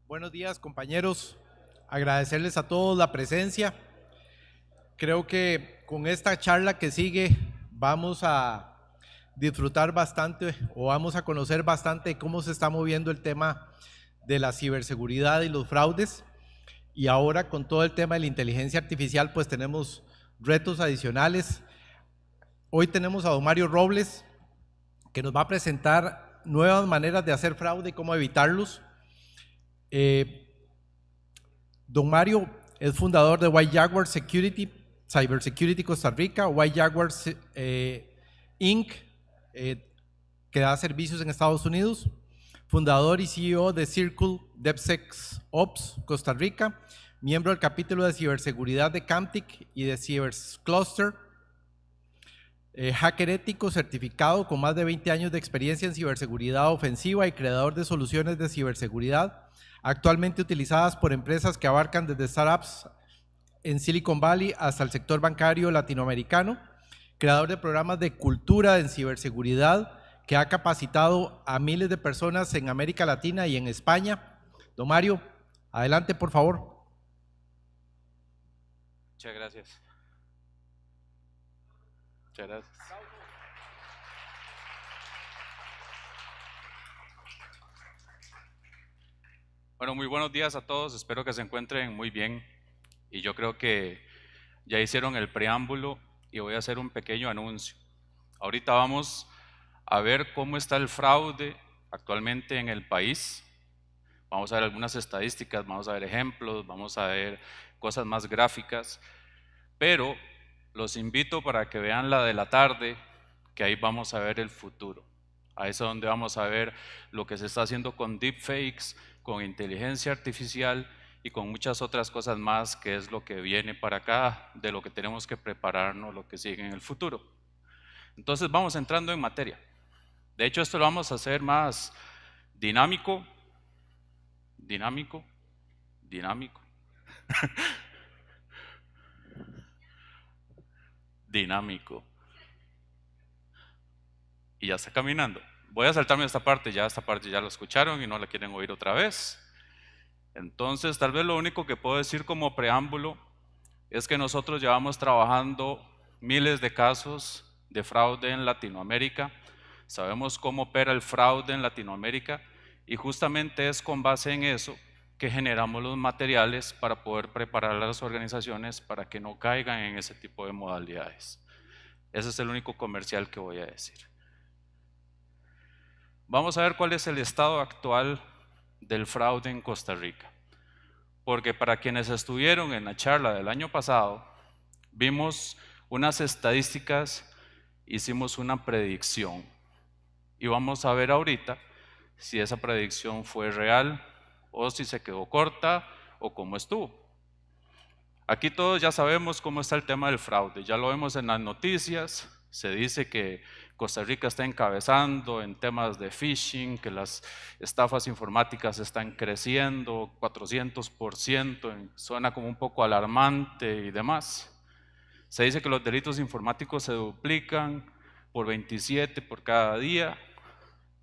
Buenos días, compañeros. Agradecerles a todos la presencia. Creo que con esta charla que sigue vamos a disfrutar bastante o vamos a conocer bastante cómo se está moviendo el tema de la ciberseguridad y los fraudes. Y ahora con todo el tema de la inteligencia artificial, pues tenemos retos adicionales. Hoy tenemos a don Mario Robles, que nos va a presentar nuevas maneras de hacer fraude y cómo evitarlos. Don Mario es fundador de White Jaguar Security, Cybersecurity Costa Rica, White Jaguar Inc., que da servicios en Estados Unidos, fundador y CEO de Circle DevSecOps Costa Rica, miembro del capítulo de ciberseguridad de Camtic y de Cybercluster, hacker ético certificado con más de 20 años de experiencia en ciberseguridad ofensiva y creador de soluciones de ciberseguridad actualmente utilizadas por empresas que abarcan desde startups en Silicon Valley hasta el sector bancario latinoamericano, creador de programas de cultura en ciberseguridad que ha capacitado a miles de personas en América Latina y en España. Don Mario, adelante por favor. Muchas gracias. Muchas gracias. Bueno, muy buenos días a todos, espero que se encuentren muy bien y yo creo que ya hicieron el preámbulo y voy a hacer un pequeño anuncio. Ahorita vamos a ver cómo está el fraude actualmente en el país. Vamos a ver algunas estadísticas, vamos a ver ejemplos, vamos a ver cosas más gráficas, pero los invito para que vean la de la tarde, que ahí vamos a ver el futuro. Ahí es donde vamos a ver lo que se está haciendo con deepfakes, con inteligencia artificial y con muchas otras cosas más, que es lo que viene para acá, de lo que tenemos que prepararnos, lo que sigue en el futuro. Entonces vamos entrando en materia. De hecho, esto lo vamos a hacer más dinámico, dinámico. Y ya está caminando. Voy a saltarme esta parte ya lo escucharon y no la quieren oír otra vez. Entonces, tal vez lo único que puedo decir como preámbulo es que nosotros llevamos trabajando miles de casos de fraude en Latinoamérica. Sabemos cómo opera el fraude en Latinoamérica y justamente es con base en eso que generamos los materiales para poder preparar a las organizaciones para que no caigan en ese tipo de modalidades. Ese es el único comercial que voy a decir. Vamos a ver cuál es el estado actual del fraude en Costa Rica. Porque para quienes estuvieron en la charla del año pasado, vimos unas estadísticas, hicimos una predicción. Y vamos a ver ahorita si esa predicción fue real o si se quedó corta o cómo estuvo. Aquí todos ya sabemos cómo está el tema del fraude, ya lo vemos en las noticias, se dice que Costa Rica está encabezando en temas de phishing, que las estafas informáticas están creciendo 400%, suena como un poco alarmante y demás. Se dice que los delitos informáticos se duplican por 27 por cada día,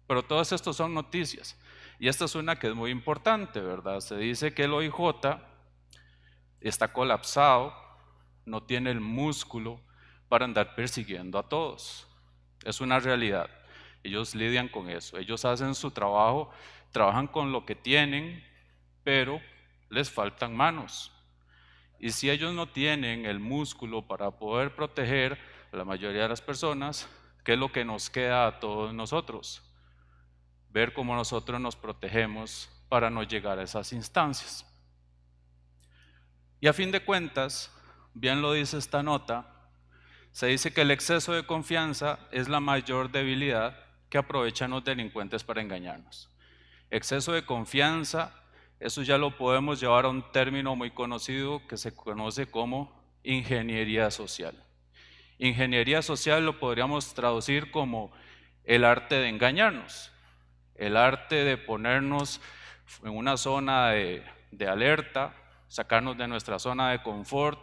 pero todos estos son noticias. Y esta es una que es muy importante, ¿verdad? Se dice que el OIJ está colapsado, no tiene el músculo para andar persiguiendo a todos. Es una realidad. Ellos lidian con eso. Ellos hacen su trabajo, trabajan con lo que tienen, pero les faltan manos. Y si ellos no tienen el músculo para poder proteger a la mayoría de las personas, ¿qué es lo que nos queda a todos nosotros? Ver cómo nosotros nos protegemos para no llegar a esas instancias. Y a fin de cuentas, bien lo dice esta nota, se dice que el exceso de confianza es la mayor debilidad que aprovechan los delincuentes para engañarnos. Exceso de confianza, eso ya lo podemos llevar a un término muy conocido que se conoce como ingeniería social. Ingeniería social lo podríamos traducir como el arte de engañarnos, el arte de ponernos en una zona de alerta, sacarnos de nuestra zona de confort,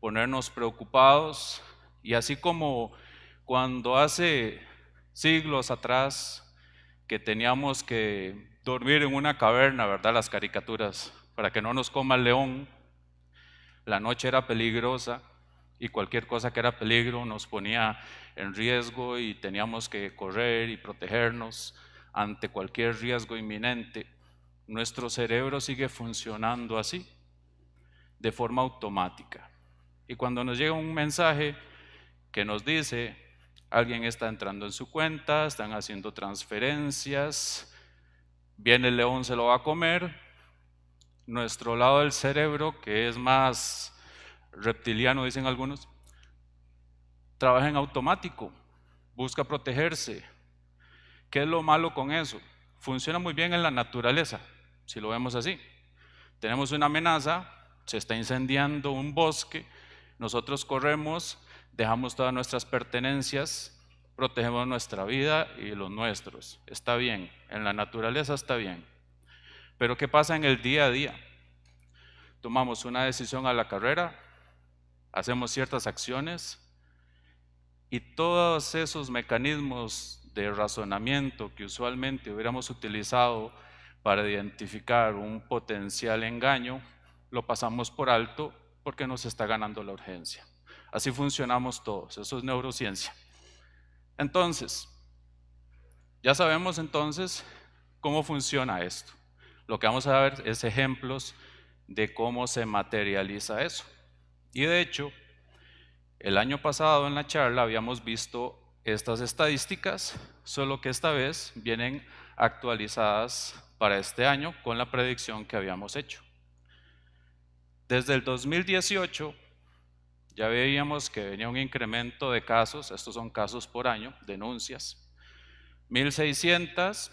ponernos preocupados, y así como cuando hace siglos atrás que teníamos que dormir en una caverna, ¿verdad? Las caricaturas, para que no nos coma el león, la noche era peligrosa y cualquier cosa que era peligro nos ponía en riesgo y teníamos que correr y protegernos ante cualquier riesgo inminente. Nuestro cerebro sigue funcionando así, de forma automática. Y cuando nos llega un mensaje que nos dice, alguien está entrando en su cuenta, están haciendo transferencias, viene el león, se lo va a comer, nuestro lado del cerebro, que es más reptiliano, dicen algunos, trabaja en automático, busca protegerse. ¿Qué es lo malo con eso? Funciona muy bien en la naturaleza, si lo vemos así. Tenemos una amenaza, se está incendiando un bosque, nosotros corremos, dejamos todas nuestras pertenencias, protegemos nuestra vida y los nuestros. Está bien, en la naturaleza está bien. Pero ¿qué pasa en el día a día? Tomamos una decisión a la carrera, hacemos ciertas acciones y todos esos mecanismos de razonamiento que usualmente hubiéramos utilizado para identificar un potencial engaño, lo pasamos por alto porque nos está ganando la urgencia. Así funcionamos todos, eso es neurociencia. Entonces, ya sabemos entonces cómo funciona esto. Lo que vamos a ver es ejemplos de cómo se materializa eso. Y de hecho, el año pasado en la charla habíamos visto estas estadísticas, solo que esta vez vienen actualizadas para este año con la predicción que habíamos hecho. Desde el 2018 ya veíamos que venía un incremento de casos, estos son casos por año, denuncias. 1.600,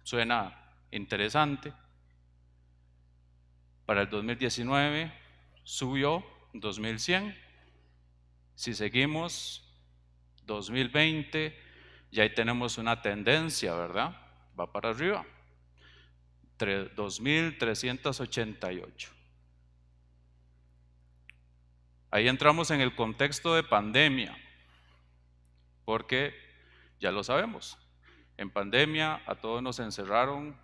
suena interesante. Para el 2019 subió 2.100. Si seguimos, 2020, ya ahí tenemos una tendencia, ¿verdad? Va para arriba. 2.388. Ahí entramos en el contexto de pandemia, porque ya lo sabemos, en pandemia a todos nos encerraron,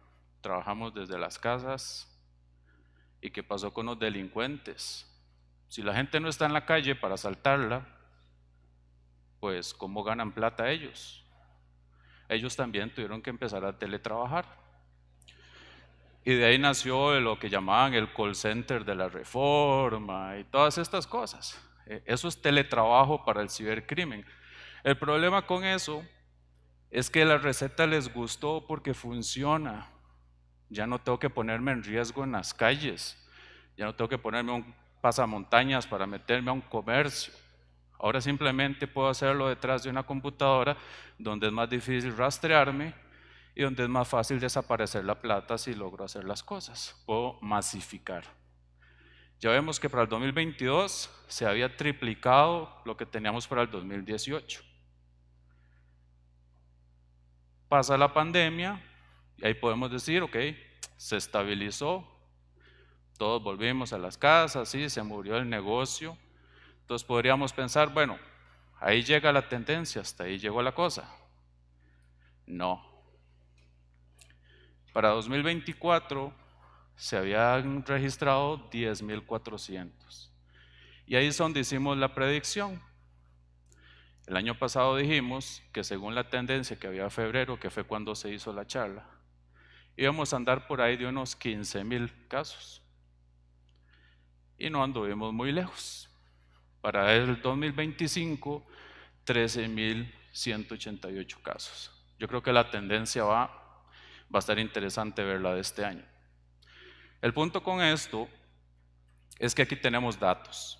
trabajamos desde las casas. ¿Y qué pasó con los delincuentes? Si la gente no está en la calle para asaltarla, pues ¿cómo ganan plata ellos? Ellos también tuvieron que empezar a teletrabajar. Y de ahí nació lo que llamaban el call center de la reforma y todas estas cosas. Eso es teletrabajo para el cibercrimen. El problema con eso es que la receta les gustó porque funciona. Ya no tengo que ponerme en riesgo en las calles, ya no tengo que ponerme un pasamontañas para meterme a un comercio. Ahora simplemente puedo hacerlo detrás de una computadora donde es más difícil rastrearme y donde es más fácil desaparecer la plata si logro hacer las cosas. Puedo masificar. Ya vemos que para el 2022 se había triplicado lo que teníamos para el 2018. Pasa la pandemia y ahí podemos decir, ok, se estabilizó, todos volvimos a las casas, sí, se murió el negocio. Entonces podríamos pensar, bueno, ahí llega la tendencia, hasta ahí llegó la cosa. No. Para 2024 se habían registrado 10.400. Y ahí es donde hicimos la predicción. El año pasado dijimos que según la tendencia que había en febrero, que fue cuando se hizo la charla, íbamos a andar por ahí de unos 15.000 casos. Y no anduvimos muy lejos. Para el 2025, 13.188 casos. Yo creo que la tendencia va a estar interesante verla de este año. El punto con esto es que aquí tenemos datos.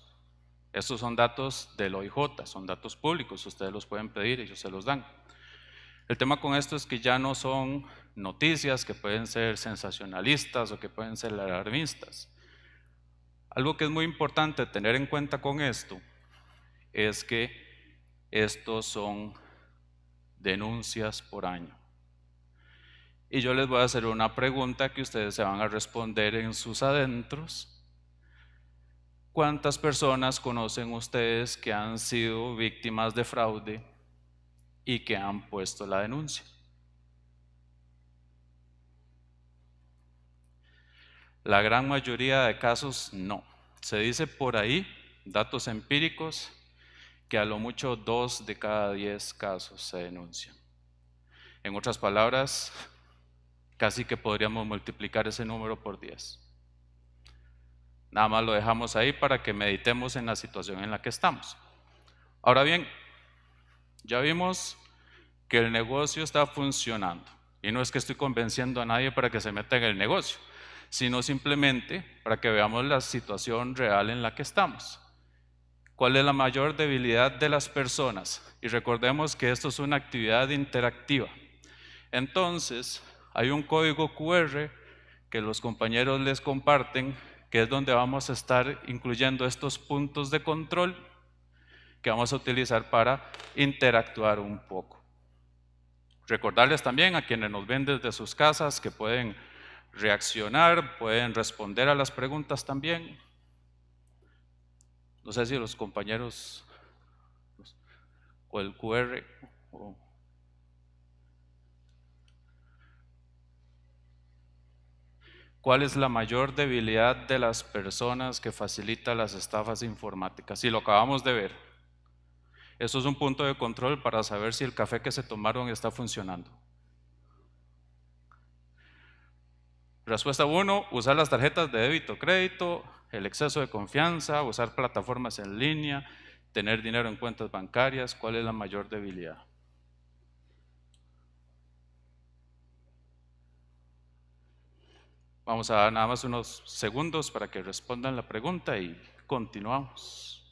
Estos son datos del OIJ, son datos públicos, ustedes los pueden pedir, ellos se los dan. El tema con esto es que ya no son noticias que pueden ser sensacionalistas o que pueden ser alarmistas. Algo que es muy importante tener en cuenta con esto es que estos son denuncias por año. Y yo les voy a hacer una pregunta que ustedes se van a responder en sus adentros. ¿Cuántas personas conocen ustedes que han sido víctimas de fraude y que han puesto la denuncia? La gran mayoría de casos no. Se dice por ahí, datos empíricos, que a lo mucho 2 de cada 10 casos se denuncian. En otras palabras, casi que podríamos multiplicar ese número por 10. Nada más lo dejamos ahí para que meditemos en la situación en la que estamos. Ahora bien, ya vimos que el negocio está funcionando. Y no es que estoy convenciendo a nadie para que se meta en el negocio, sino simplemente para que veamos la situación real en la que estamos. ¿Cuál es la mayor debilidad de las personas? Y recordemos que esto es una actividad interactiva. Entonces, hay un código QR que los compañeros les comparten, que es donde vamos a estar incluyendo estos puntos de control que vamos a utilizar para interactuar un poco. Recordarles también a quienes nos ven desde sus casas que pueden reaccionar, pueden responder a las preguntas también. No sé si los compañeros o el QR o... ¿Cuál es la mayor debilidad de las personas que facilita las estafas informáticas? Sí, lo acabamos de ver. Esto es un punto de control para saber si el café que se tomaron está funcionando. Respuesta 1, usar las tarjetas de débito o crédito, el exceso de confianza, usar plataformas en línea, tener dinero en cuentas bancarias. ¿Cuál es la mayor debilidad? Vamos a dar nada más unos segundos para que respondan la pregunta y continuamos.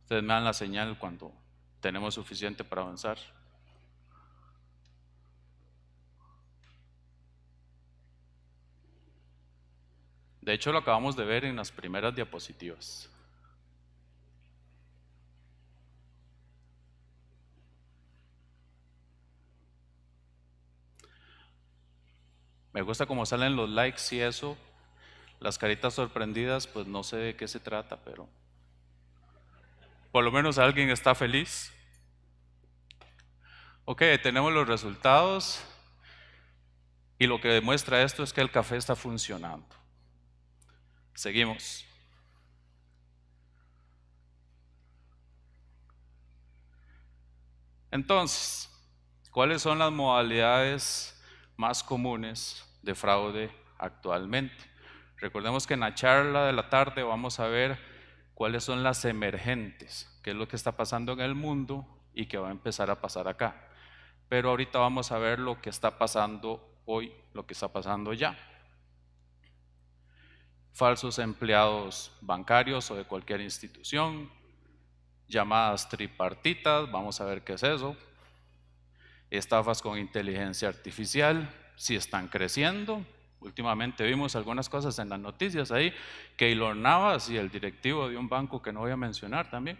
Ustedes me dan la señal cuando tenemos suficiente para avanzar. De hecho, lo acabamos de ver en las primeras diapositivas. Me gusta cómo salen los likes y eso. Las caritas sorprendidas, pues no sé de qué se trata, pero por lo menos alguien está feliz. Ok, tenemos los resultados y lo que demuestra esto es que el café está funcionando. Seguimos. Entonces, ¿cuáles son las modalidades más comunes de fraude actualmente? Recordemos que en la charla de la tarde vamos a ver cuáles son las emergentes, qué es lo que está pasando en el mundo y qué va a empezar a pasar acá. pero ahorita vamos a ver lo que está pasando hoy, lo que está pasando ya. Falsos empleados bancarios o de cualquier institución, llamadas tripartitas, vamos a ver qué es eso. Estafas con inteligencia artificial, si están creciendo. Últimamente vimos algunas cosas en las noticias ahí, Keylor Navas y el directivo de un banco que no voy a mencionar también.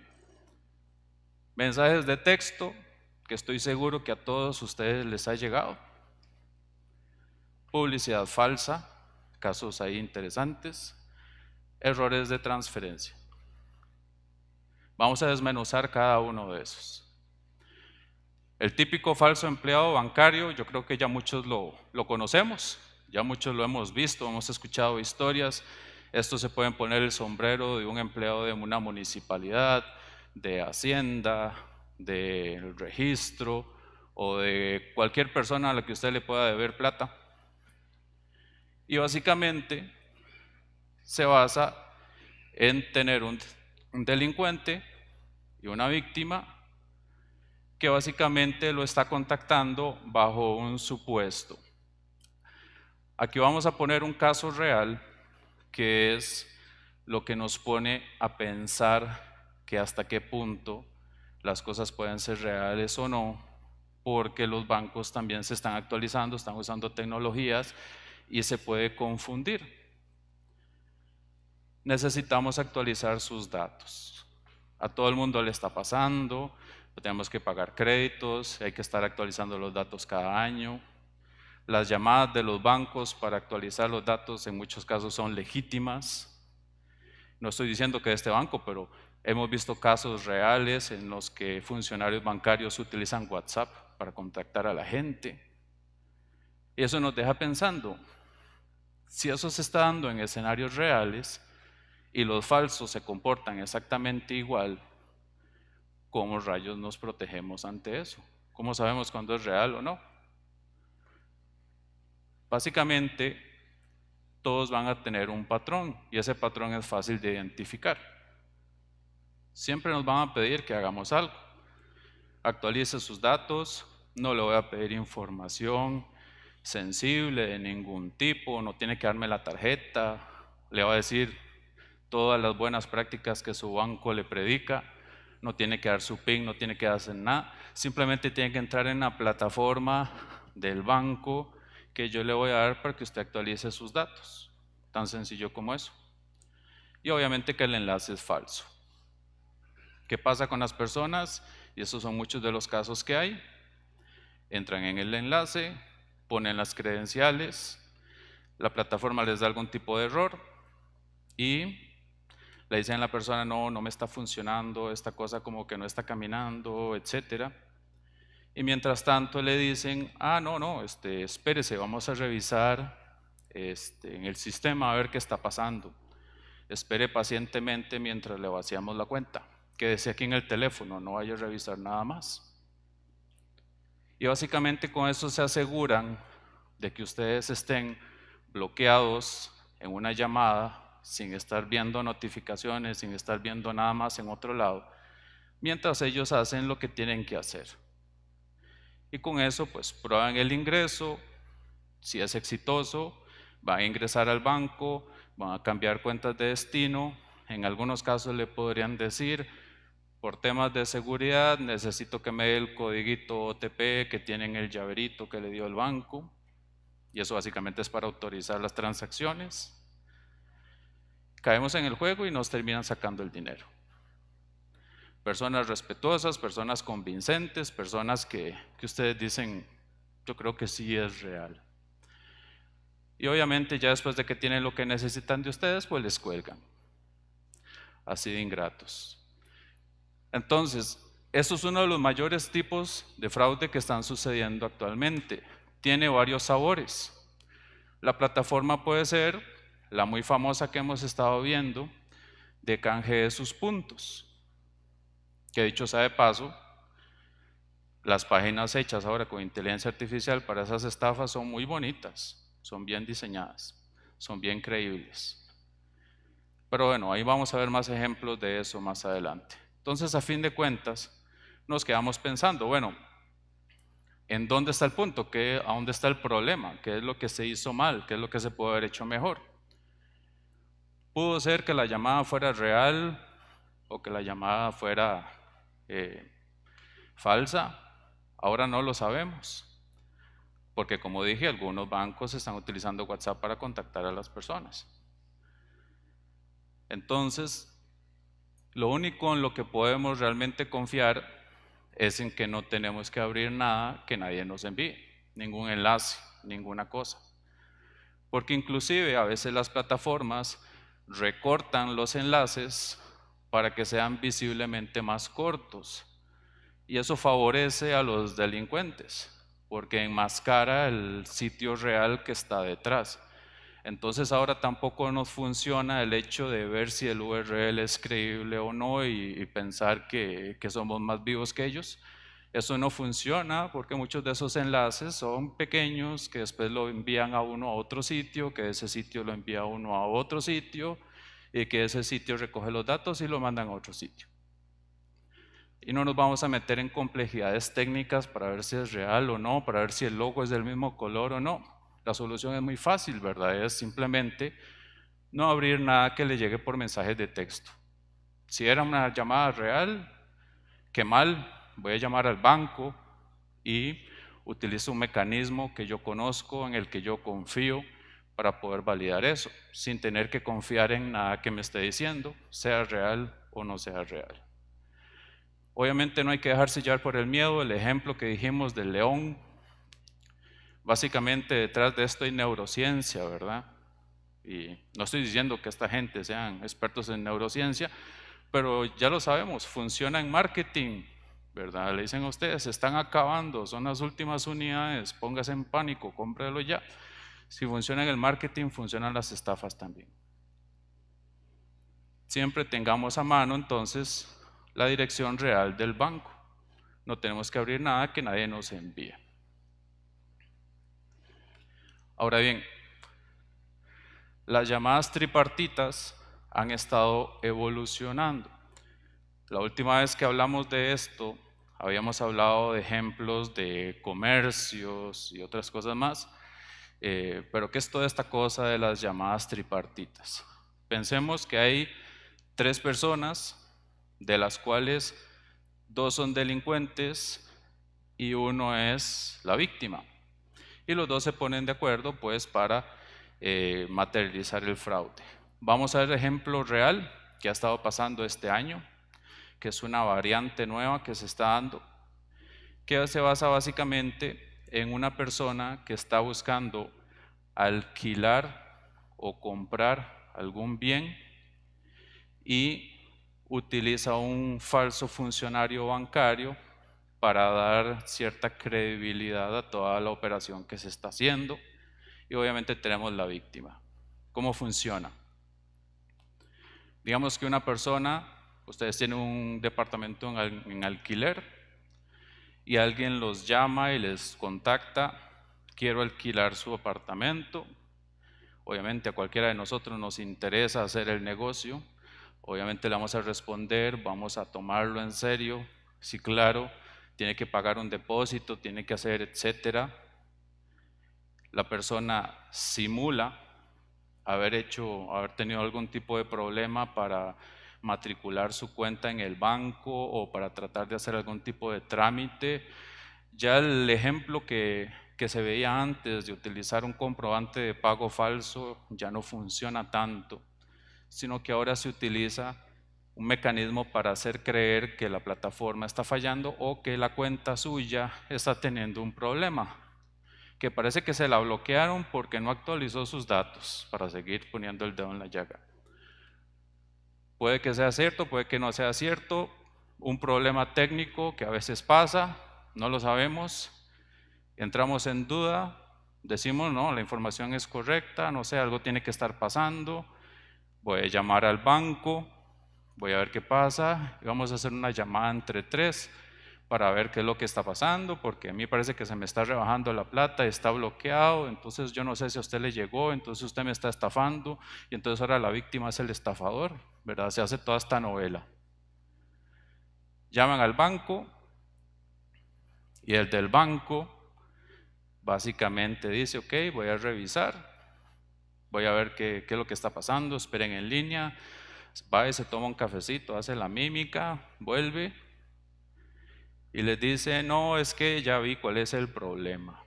Mensajes de texto, que estoy seguro que a todos ustedes les ha llegado. Publicidad falsa, casos ahí interesantes. Errores de transferencia. Vamos a desmenuzar cada uno de esos. El típico falso empleado bancario, yo creo que ya muchos lo conocemos, ya muchos lo hemos visto, hemos escuchado historias. Estos se pueden poner el sombrero de un empleado de una municipalidad, de Hacienda, del registro o de cualquier persona a la que usted le pueda deber plata. Y básicamente se basa en tener un delincuente y una víctima que básicamente lo está contactando bajo un supuesto. Aquí vamos a poner un caso real que es lo que nos pone a pensar que hasta qué punto las cosas pueden ser reales o no, porque los bancos también se están actualizando, están usando tecnologías y se puede confundir. Necesitamos actualizar sus datos. A todo el mundo le está pasando, tenemos que pagar créditos, hay que estar actualizando los datos cada año. Las llamadas de los bancos para actualizar los datos en muchos casos son legítimas. No estoy diciendo que de este banco, pero hemos visto casos reales en los que funcionarios bancarios utilizan WhatsApp para contactar a la gente. Y eso nos deja pensando, si eso se está dando en escenarios reales y los falsos se comportan exactamente igual, ¿cómo rayos nos protegemos ante eso? ¿Cómo sabemos cuándo es real o no? Básicamente, todos van a tener un patrón y ese patrón es fácil de identificar. Siempre nos van a pedir que hagamos algo. Actualice sus datos, no le voy a pedir información sensible de ningún tipo, no tiene que darme la tarjeta, le va a decir todas las buenas prácticas que su banco le predica. No tiene que dar su PIN, no tiene que hacer nada, simplemente tiene que entrar en la plataforma del banco que yo le voy a dar para que usted actualice sus datos, tan sencillo como eso. Y obviamente que el enlace es falso. ¿Qué pasa con las personas? Y esos son muchos de los casos que hay. Entran en el enlace, ponen las credenciales, la plataforma les da algún tipo de error y le dicen a la persona, no me está funcionando, esta cosa como que no está caminando, etc. Y mientras tanto le dicen, espérese, vamos a revisar en el sistema a ver qué está pasando. Espere pacientemente mientras le vaciamos la cuenta. Quédese aquí en el teléfono, no vaya a revisar nada más. Y básicamente con eso se aseguran de que ustedes estén bloqueados en una llamada, sin estar viendo notificaciones, sin estar viendo nada más en otro lado, mientras ellos hacen lo que tienen que hacer. Y con eso pues prueban el ingreso, si es exitoso, van a ingresar al banco, van a cambiar cuentas de destino, en algunos casos le podrían decir, por temas de seguridad necesito que me dé el codiguito OTP que tiene en el llaverito que le dio el banco, y eso básicamente es para autorizar las transacciones. Caemos en el juego y nos terminan sacando el dinero. Personas respetuosas, personas convincentes, personas que ustedes dicen, yo creo que sí es real. Y obviamente ya después de que tienen lo que necesitan de ustedes, pues les cuelgan. Así de ingratos. Entonces, eso es uno de los mayores tipos de fraude que están sucediendo actualmente. Tiene varios sabores. La plataforma puede ser la muy famosa que hemos estado viendo, de canje de sus puntos, que dicho sea de paso, las páginas hechas ahora con inteligencia artificial para esas estafas son muy bonitas, son bien diseñadas, son bien creíbles. Pero bueno, ahí vamos a ver más ejemplos de eso más adelante. Entonces, a fin de cuentas, nos quedamos pensando, bueno, ¿En dónde está el punto? ¿A dónde está el problema? ¿Qué es lo que se hizo mal? ¿Qué es lo que se puede haber hecho mejor? Pudo ser que la llamada fuera real o que la llamada fuera falsa. Ahora no lo sabemos. Porque como dije, algunos bancos están utilizando WhatsApp para contactar a las personas. Entonces, lo único en lo que podemos realmente confiar es en que no tenemos que abrir nada que nadie nos envíe, ningún enlace, ninguna cosa. Porque inclusive a veces las plataformas recortan los enlaces para que sean visiblemente más cortos. Y eso favorece a los delincuentes, porque enmascara el sitio real que está detrás. Entonces ahora tampoco nos funciona el hecho de ver si el URL es creíble o no y pensar que somos más vivos que ellos. Eso no funciona porque muchos de esos enlaces son pequeños que después lo envían a uno a otro sitio, que ese sitio lo envía a uno a otro sitio y que ese sitio recoge los datos y lo mandan a otro sitio. Y no nos vamos a meter en complejidades técnicas para ver si es real o no, para ver si el logo es del mismo color o no. La solución es muy fácil, ¿verdad? Es simplemente no abrir nada que le llegue por mensajes de texto. Si era una llamada real, qué mal, voy a llamar al banco y utilizo un mecanismo que yo conozco, en el que yo confío para poder validar eso, sin tener que confiar en nada que me esté diciendo, sea real o no sea real. Obviamente no hay que dejarse llevar por el miedo. El ejemplo que dijimos del león, básicamente detrás de esto hay neurociencia, ¿verdad? Y no estoy diciendo que esta gente sean expertos en neurociencia, pero ya lo sabemos, funciona en marketing, ¿verdad? Le dicen a ustedes, se están acabando, son las últimas unidades, póngase en pánico, cómprelo ya. Si funciona en el marketing, funcionan las estafas también. Siempre tengamos a mano entonces la dirección real del banco. No tenemos que abrir nada que nadie nos envíe. Ahora bien, las llamadas tripartitas han estado evolucionando. La última vez que hablamos de esto, habíamos hablado de ejemplos de comercios y otras cosas más, pero ¿qué es toda esta cosa de las llamadas tripartitas? Pensemos que hay 3 personas, de las cuales 2 son delincuentes y 1 es la víctima. Y los 2 se ponen de acuerdo pues para materializar el fraude. Vamos a ver el ejemplo real que ha estado pasando este año, que es una variante nueva que se está dando, que se basa básicamente en una persona que está buscando alquilar o comprar algún bien y utiliza un falso funcionario bancario para dar cierta credibilidad a toda la operación que se está haciendo. Y obviamente tenemos la víctima. ¿Cómo funciona? Digamos que una persona, ustedes tienen un departamento en alquiler y alguien los llama y les contacta, quiero alquilar su apartamento. Obviamente a cualquiera de nosotros nos interesa hacer el negocio. Obviamente le vamos a responder, vamos a tomarlo en serio. Sí, claro, tiene que pagar un depósito, tiene que hacer, etcétera. La persona simula haber tenido algún tipo de problema para matricular su cuenta en el banco o para tratar de hacer algún tipo de trámite. Ya el ejemplo que se veía antes de utilizar un comprobante de pago falso ya no funciona tanto, sino que ahora se utiliza un mecanismo para hacer creer que la plataforma está fallando o que la cuenta suya está teniendo un problema, que parece que se la bloquearon porque no actualizó sus datos, para seguir poniendo el dedo en la llaga. Puede que sea cierto, puede que no sea cierto, un problema técnico que a veces pasa, no lo sabemos, entramos en duda, decimos no, la información es correcta, no sé, algo tiene que estar pasando, voy a llamar al banco, voy a ver qué pasa y vamos a hacer una llamada entre 3 para ver qué es lo que está pasando, porque a mí parece que se me está rebajando la plata, está bloqueado, entonces yo no sé si a usted le llegó, entonces usted me está estafando y entonces ahora la víctima es el estafador, ¿verdad? Se hace toda esta novela. Llaman al banco y el del banco Básicamente dice, ok, voy a revisar, voy a ver qué es lo que está pasando, esperen en línea, va y se toma un cafecito, hace la mímica, vuelve y les dice, no, es que ya vi cuál es el problema.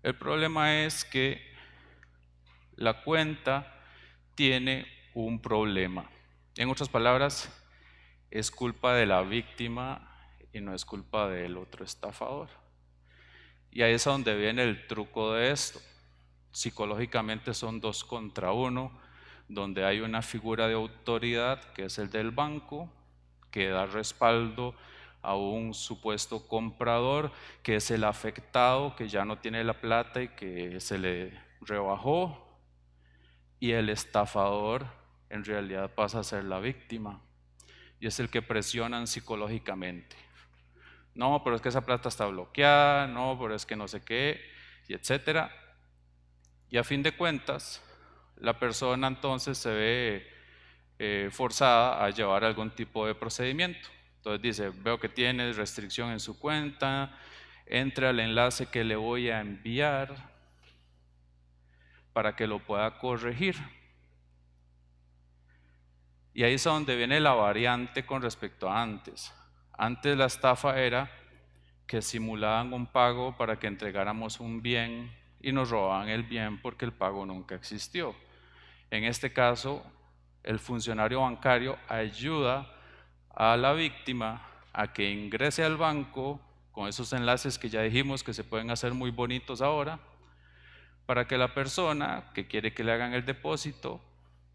El problema es que la cuenta tiene un problema. En otras palabras, es culpa de la víctima y no es culpa del otro estafador. Y ahí es donde viene el truco de esto. Psicológicamente son 2 contra 1, donde hay una figura de autoridad que es el del banco, que da respaldo a un supuesto comprador, que es el afectado, que ya no tiene la plata y que se le rebajó, y el estafador en realidad pasa a ser la víctima y es el que presionan psicológicamente. No, pero es que esa plata está bloqueada, no, pero es que no sé qué, y etcétera. Y a fin de cuentas, la persona entonces se ve forzada a llevar algún tipo de procedimiento. Entonces dice, veo que tiene restricción en su cuenta, entre al enlace que le voy a enviar para que lo pueda corregir. Y ahí es donde viene la variante con respecto a antes. Antes la estafa era que simulaban un pago para que entregáramos un bien y nos robaban el bien porque el pago nunca existió. En este caso, el funcionario bancario ayuda a la víctima a que ingrese al banco con esos enlaces que ya dijimos que se pueden hacer muy bonitos ahora, para que la persona que quiere que le hagan el depósito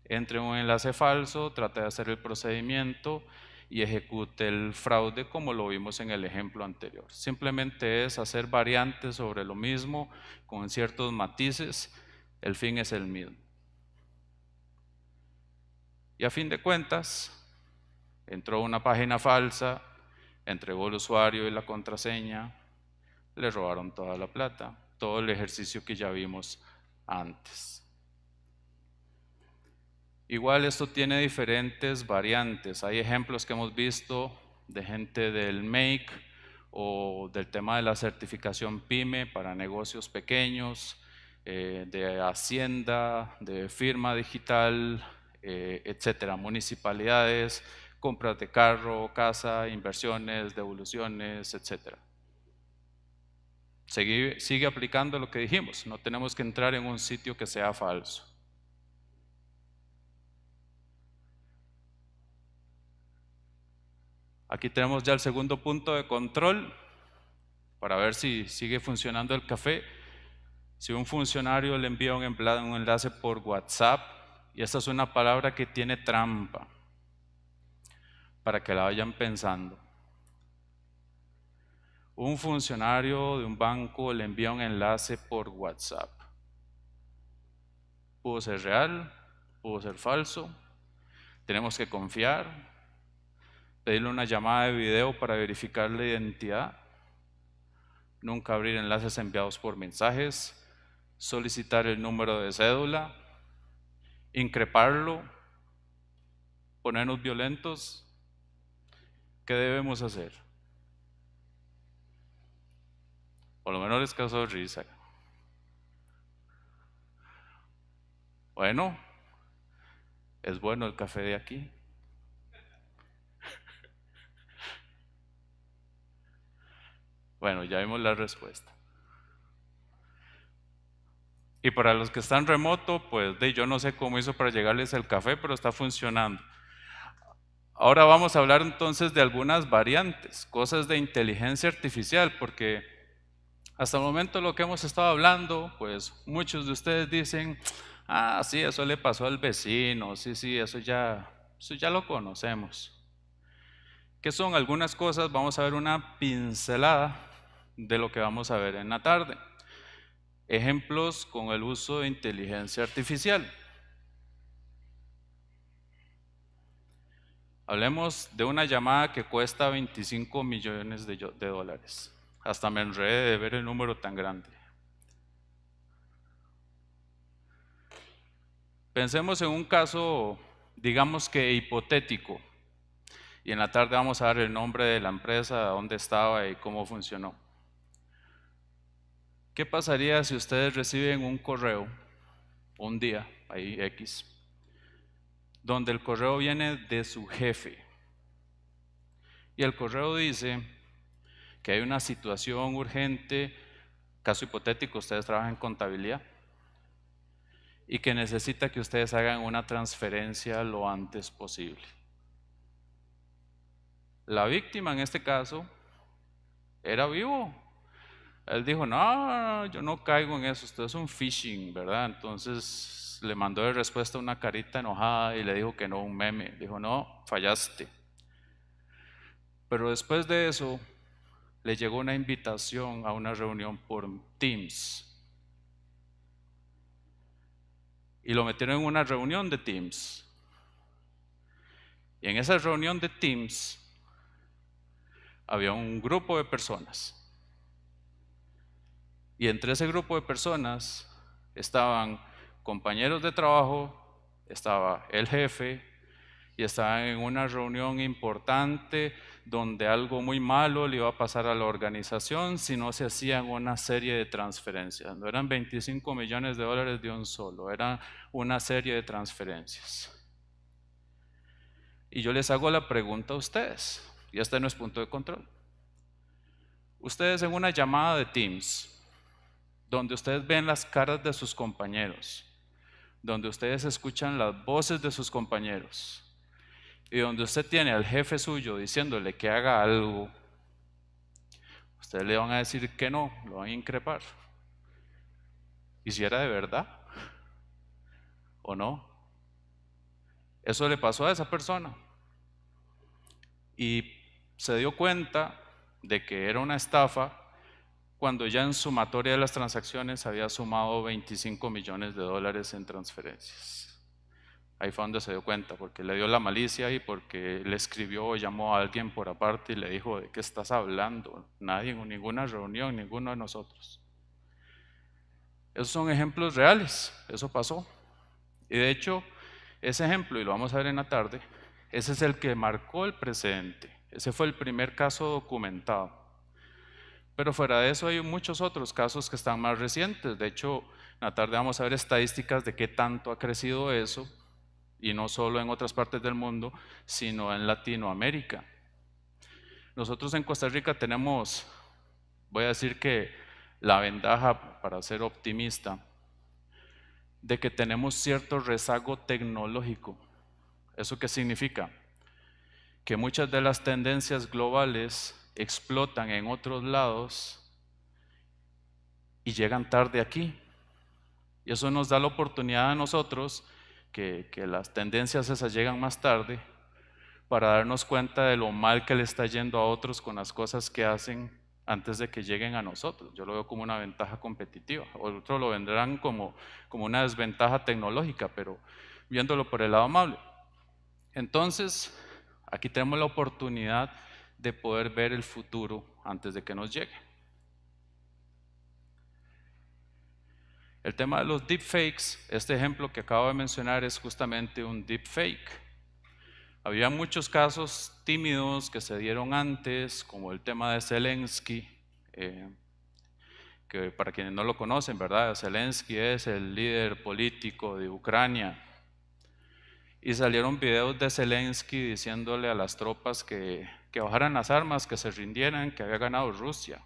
entre en un enlace falso, trate de hacer el procedimiento y ejecute el fraude como lo vimos en el ejemplo anterior. Simplemente es hacer variantes sobre lo mismo con ciertos matices, el fin es el mismo. Y a fin de cuentas, entró a una página falsa, entregó el usuario y la contraseña, le robaron toda la plata, todo el ejercicio que ya vimos antes. Igual esto tiene diferentes variantes. Hay ejemplos que hemos visto de gente del MAKE o del tema de la certificación PYME para negocios pequeños, de Hacienda, de firma digital, etcétera, municipalidades, compras de carro, casa, inversiones, devoluciones, etcétera. Sigue aplicando lo que dijimos, no tenemos que entrar en un sitio que sea falso. Aquí tenemos ya el segundo punto de control para ver si sigue funcionando el café. Si un funcionario le envía un enlace por WhatsApp, y esta es una palabra que tiene trampa, para que la vayan pensando. Un funcionario de un banco le envía un enlace por WhatsApp. Pudo ser real, pudo ser falso, tenemos que confiar, pedirle una llamada de video para verificar la identidad, nunca abrir enlaces enviados por mensajes, solicitar el número de cédula, increparlo, ponernos violentos. ¿Qué debemos hacer? Por lo menos les causó risa. Bueno, es bueno el café de aquí. Bueno, ya vimos la respuesta. Y para los que están remoto, pues yo no sé cómo hizo para llegarles el café, pero está funcionando. Ahora vamos a hablar entonces de algunas variantes, cosas de inteligencia artificial, porque hasta el momento lo que hemos estado hablando, pues muchos de ustedes dicen, ah, sí, eso le pasó al vecino, sí, eso ya lo conocemos. ¿Qué son algunas cosas? Vamos a ver una pincelada de lo que vamos a ver en la tarde. Ejemplos con el uso de inteligencia artificial. Hablemos de una llamada que cuesta 25 millones de dólares. Hasta me enredé de ver el número tan grande. Pensemos en un caso, digamos que hipotético, y en la tarde vamos a dar el nombre de la empresa, dónde estaba y cómo funcionó. ¿Qué pasaría si ustedes reciben un correo un día, ahí X, donde el correo viene de su jefe? Y el correo dice que hay una situación urgente, caso hipotético, ustedes trabajan en contabilidad, y que necesita que ustedes hagan una transferencia lo antes posible. La víctima en este caso era vivo. Él dijo, no, yo no caigo en eso, esto es un phishing, ¿verdad? Entonces le mandó de respuesta una carita enojada y le dijo que no, un meme. Dijo, no, fallaste. Pero después de eso, le llegó una invitación a una reunión por Teams. Y lo metieron en una reunión de Teams. Y en esa reunión de Teams había un grupo de personas. Y entre ese grupo de personas estaban compañeros de trabajo, estaba el jefe y estaban en una reunión importante donde algo muy malo le iba a pasar a la organización si no se hacían una serie de transferencias. No eran 25 millones de dólares de un solo, era una serie de transferencias. Y yo les hago la pregunta a ustedes, y este no es punto de control. Ustedes en una llamada de Teams, donde ustedes ven las caras de sus compañeros, donde ustedes escuchan las voces de sus compañeros y donde usted tiene al jefe suyo diciéndole que haga algo, ustedes le van a decir que no, lo van a increpar. ¿Y si era de verdad o no? Eso le pasó a esa persona y se dio cuenta de que era una estafa cuando ya en sumatoria de las transacciones había sumado 25 millones de dólares en transferencias. Ahí fue donde se dio cuenta, porque le dio la malicia y porque le escribió o llamó a alguien por aparte y le dijo, ¿de qué estás hablando? Nadie en ninguna reunión, ninguno de nosotros. Esos son ejemplos reales, eso pasó. Y de hecho, ese ejemplo, y lo vamos a ver en la tarde, ese es el que marcó el precedente. Ese fue el primer caso documentado. Pero fuera de eso hay muchos otros casos que están más recientes. De hecho, en la tarde vamos a ver estadísticas de qué tanto ha crecido eso, y no solo en otras partes del mundo, sino en Latinoamérica. Nosotros en Costa Rica tenemos, voy a decir que la ventaja, para ser optimista, de que tenemos cierto rezago tecnológico. ¿Eso qué significa? Que muchas de las tendencias globales explotan en otros lados y llegan tarde aquí. Y eso nos da la oportunidad a nosotros, que las tendencias esas llegan más tarde, para darnos cuenta de lo mal que le está yendo a otros con las cosas que hacen antes de que lleguen a nosotros. Yo lo veo como una ventaja competitiva, otros lo vendrán como una desventaja tecnológica, pero viéndolo por el lado amable. Entonces, aquí tenemos la oportunidad de poder ver el futuro antes de que nos llegue. El tema de los deepfakes, este ejemplo que acabo de mencionar es justamente un deepfake. Había muchos casos tímidos que se dieron antes, como el tema de Zelensky, que para quienes no lo conocen, ¿verdad? Zelensky es el líder político de Ucrania. Y salieron videos de Zelensky diciéndole a las tropas que bajaran las armas, que se rindieran, que había ganado Rusia.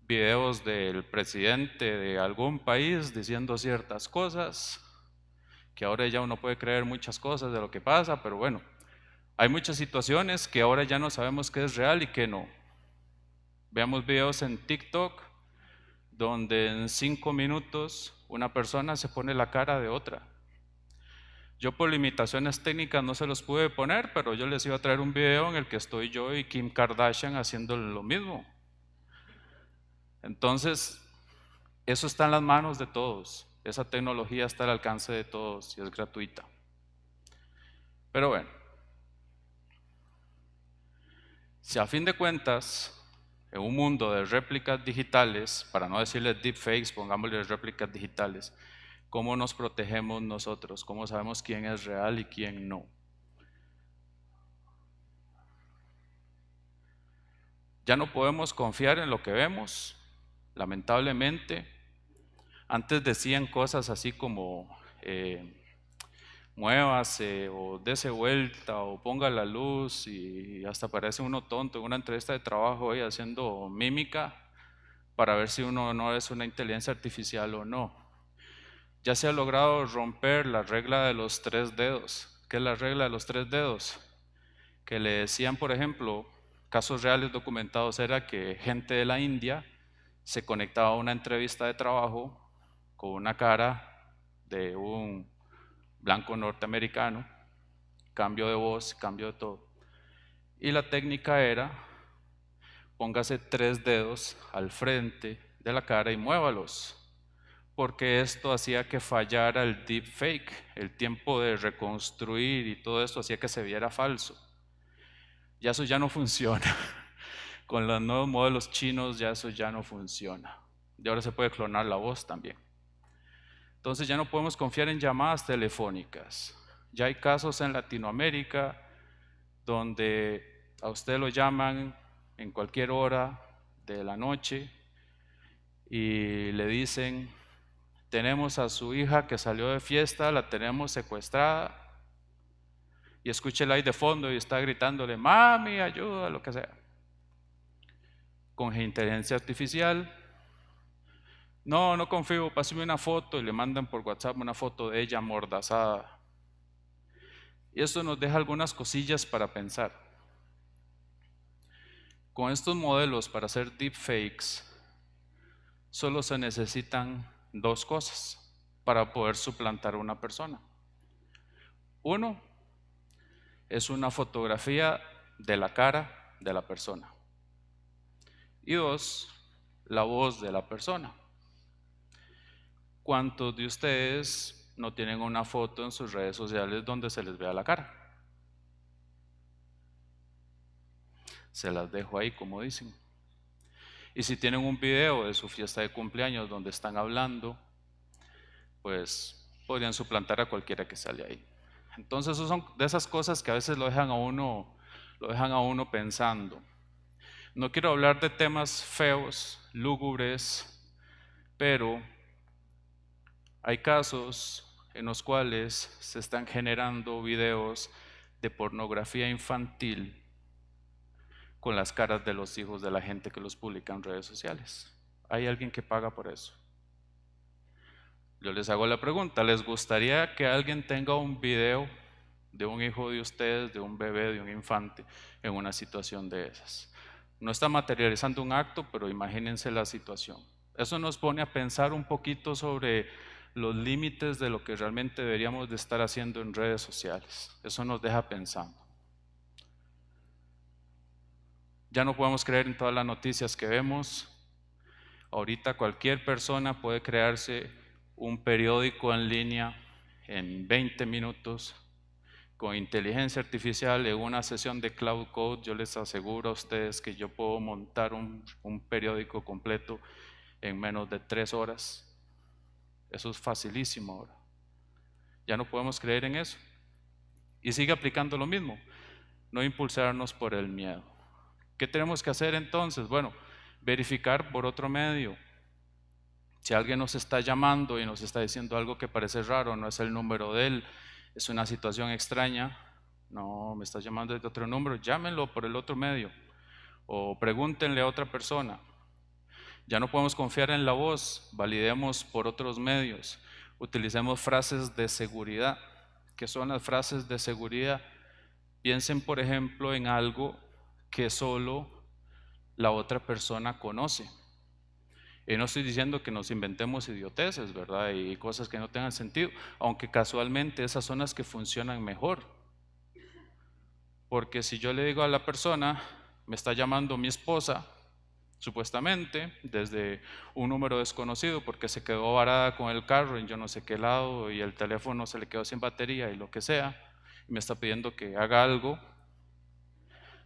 Videos del presidente de algún país diciendo ciertas cosas, que ahora ya uno puede creer muchas cosas de lo que pasa, pero bueno, hay muchas situaciones que ahora ya no sabemos qué es real y qué no. Veamos videos en TikTok donde en 5 minutos una persona se pone la cara de otra. Yo por limitaciones técnicas no se los pude poner, pero yo les iba a traer un video en el que estoy yo y Kim Kardashian haciendo lo mismo. Entonces, eso está en las manos de todos. Esa tecnología está al alcance de todos y es gratuita. Pero bueno, si a fin de cuentas, en un mundo de réplicas digitales, para no decirles deepfakes, pongámosle réplicas digitales, ¿cómo nos protegemos nosotros? ¿Cómo sabemos quién es real y quién no? Ya no podemos confiar en lo que vemos, lamentablemente. Antes decían cosas así como muévase o dese vuelta o ponga la luz, y hasta parece uno tonto en una entrevista de trabajo hoy haciendo mímica para ver si uno no es una inteligencia artificial o no. Ya se ha logrado romper la regla de los 3 dedos. ¿Qué es la regla de los 3 dedos? Que le decían, por ejemplo, casos reales documentados era que gente de la India se conectaba a una entrevista de trabajo con una cara de un blanco norteamericano, cambio de voz, cambio de todo. Y la técnica era, póngase 3 dedos al frente de la cara y muévalos, porque esto hacía que fallara el deepfake, el tiempo de reconstruir y todo esto hacía que se viera falso. Ya eso ya no funciona. Con los nuevos modelos chinos ya eso ya no funciona. Y ahora se puede clonar la voz también. Entonces ya no podemos confiar en llamadas telefónicas. Ya hay casos en Latinoamérica donde a usted lo llaman en cualquier hora de la noche y le dicen, tenemos a su hija que salió de fiesta, la tenemos secuestrada, y escuche el aire de fondo y está gritándole, mami, ayuda, lo que sea. Con inteligencia artificial, no confío, pásame una foto, y le mandan por WhatsApp una foto de ella amordazada. Y esto nos deja algunas cosillas para pensar. Con estos modelos para hacer deepfakes, solo se necesitan 2 cosas para poder suplantar a una persona. Uno, es una fotografía de la cara de la persona. Y 2, la voz de la persona. ¿Cuántos de ustedes no tienen una foto en sus redes sociales donde se les vea la cara? Se las dejo ahí, como dicen. Y si tienen un video de su fiesta de cumpleaños donde están hablando, pues podrían suplantar a cualquiera que sale ahí. Entonces, eso son de esas cosas que a veces lo dejan a uno pensando. No quiero hablar de temas feos, lúgubres, pero hay casos en los cuales se están generando videos de pornografía infantil con las caras de los hijos de la gente que los publica en redes sociales. ¿Hay alguien que paga por eso? Yo les hago la pregunta, ¿les gustaría que alguien tenga un video de un hijo de ustedes, de un bebé, de un infante, en una situación de esas? No está materializando un acto, pero imagínense la situación. Eso nos pone a pensar un poquito sobre los límites de lo que realmente deberíamos de estar haciendo en redes sociales. Eso nos deja pensando. Ya no podemos creer en todas las noticias que vemos. Ahorita cualquier persona puede crearse un periódico en línea en 20 minutos con inteligencia artificial. En una sesión de Cloud Code yo les aseguro a ustedes que yo puedo montar un periódico completo en menos de 3 horas. Eso es facilísimo ahora. Ya no podemos creer en eso. Y sigue aplicando lo mismo, no impulsarnos por el miedo. ¿Qué tenemos que hacer entonces? Bueno, verificar por otro medio. Si alguien nos está llamando y nos está diciendo algo que parece raro, no es el número de él, es una situación extraña, no, me está llamando de otro número, llámenlo por el otro medio o pregúntenle a otra persona. Ya no podemos confiar en la voz, validemos por otros medios, utilicemos frases de seguridad. ¿Qué son las frases de seguridad? Piensen, por ejemplo, en algo que solo la otra persona conoce. Y no estoy diciendo que nos inventemos idioteces, ¿verdad? Y cosas que no tengan sentido, aunque casualmente esas son las que funcionan mejor. Porque si yo le digo a la persona, me está llamando mi esposa, supuestamente, desde un número desconocido porque se quedó varada con el carro en yo no sé qué lado y el teléfono se le quedó sin batería y lo que sea, y me está pidiendo que haga algo.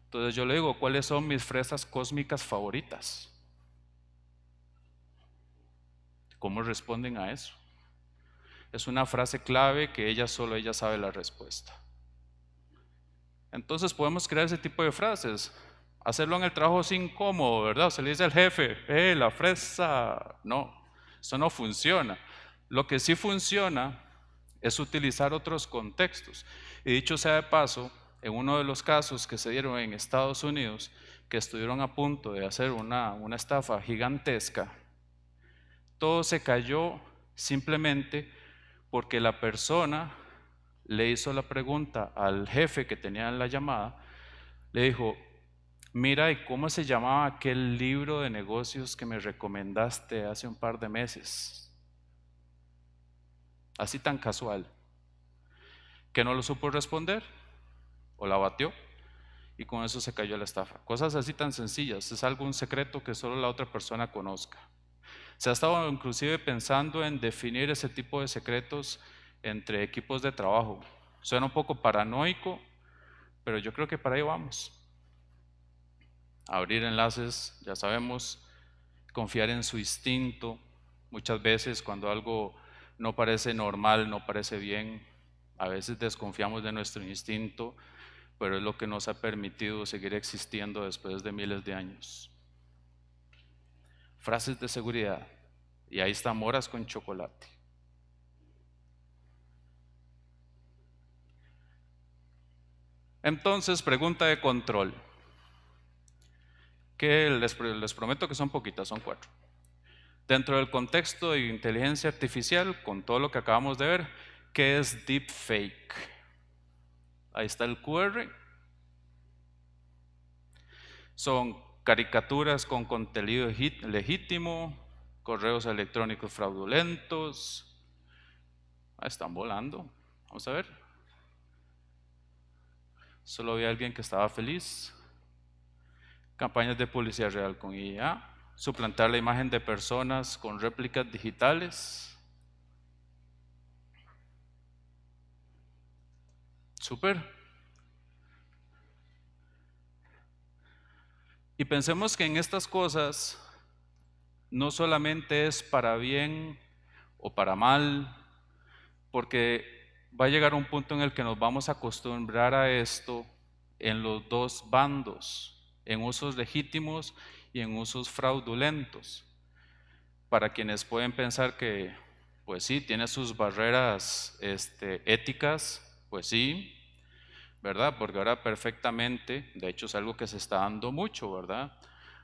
Entonces yo le digo, ¿cuáles son mis fresas cósmicas favoritas? ¿Cómo responden a eso? Es una frase clave que solo ella sabe la respuesta. Entonces podemos crear ese tipo de frases. hacerlo en el trabajo es incómodo, ¿verdad? Se le dice al jefe, la fresa. No, eso no funciona. Lo que sí funciona es utilizar otros contextos. Y dicho sea de paso, en uno de los casos que se dieron en Estados Unidos, que estuvieron a punto de hacer una estafa gigantesca, todo se cayó simplemente porque la persona le hizo la pregunta al jefe que tenía en la llamada, le dijo, mira, ¿y cómo se llamaba aquel libro de negocios que me recomendaste hace un par de meses? Así tan casual, que no lo supo responder o la batió y con eso se cayó la estafa. Cosas así tan sencillas, es algo, un secreto que solo la otra persona conozca. Se ha estado inclusive pensando en definir ese tipo de secretos entre equipos de trabajo. Suena un poco paranoico, pero yo creo que para ahí vamos. Abrir enlaces, ya sabemos, confiar en su instinto. Muchas veces cuando algo no parece normal, no parece bien, a veces desconfiamos de nuestro instinto, pero es lo que nos ha permitido seguir existiendo después de miles de años. Frases de seguridad, y ahí está moras con chocolate. Entonces, pregunta de control, que les prometo que son poquitas, son 4. Dentro del contexto de inteligencia artificial, con todo lo que acabamos de ver, ¿qué es deepfake? Ahí está el QR. Son caricaturas con contenido legítimo, correos electrónicos fraudulentos. Están volando. Vamos a ver. Solo vi a alguien que estaba feliz. Campañas de publicidad real con IA. Suplantar la imagen de personas con réplicas digitales. Súper. Y pensemos que en estas cosas no solamente es para bien o para mal, porque va a llegar un punto en el que nos vamos a acostumbrar a esto en los dos bandos, en usos legítimos y en usos fraudulentos. Para quienes pueden pensar que, pues sí, tiene sus barreras éticas, pues sí, ¿verdad? Porque ahora perfectamente, de hecho es algo que se está dando mucho, ¿verdad?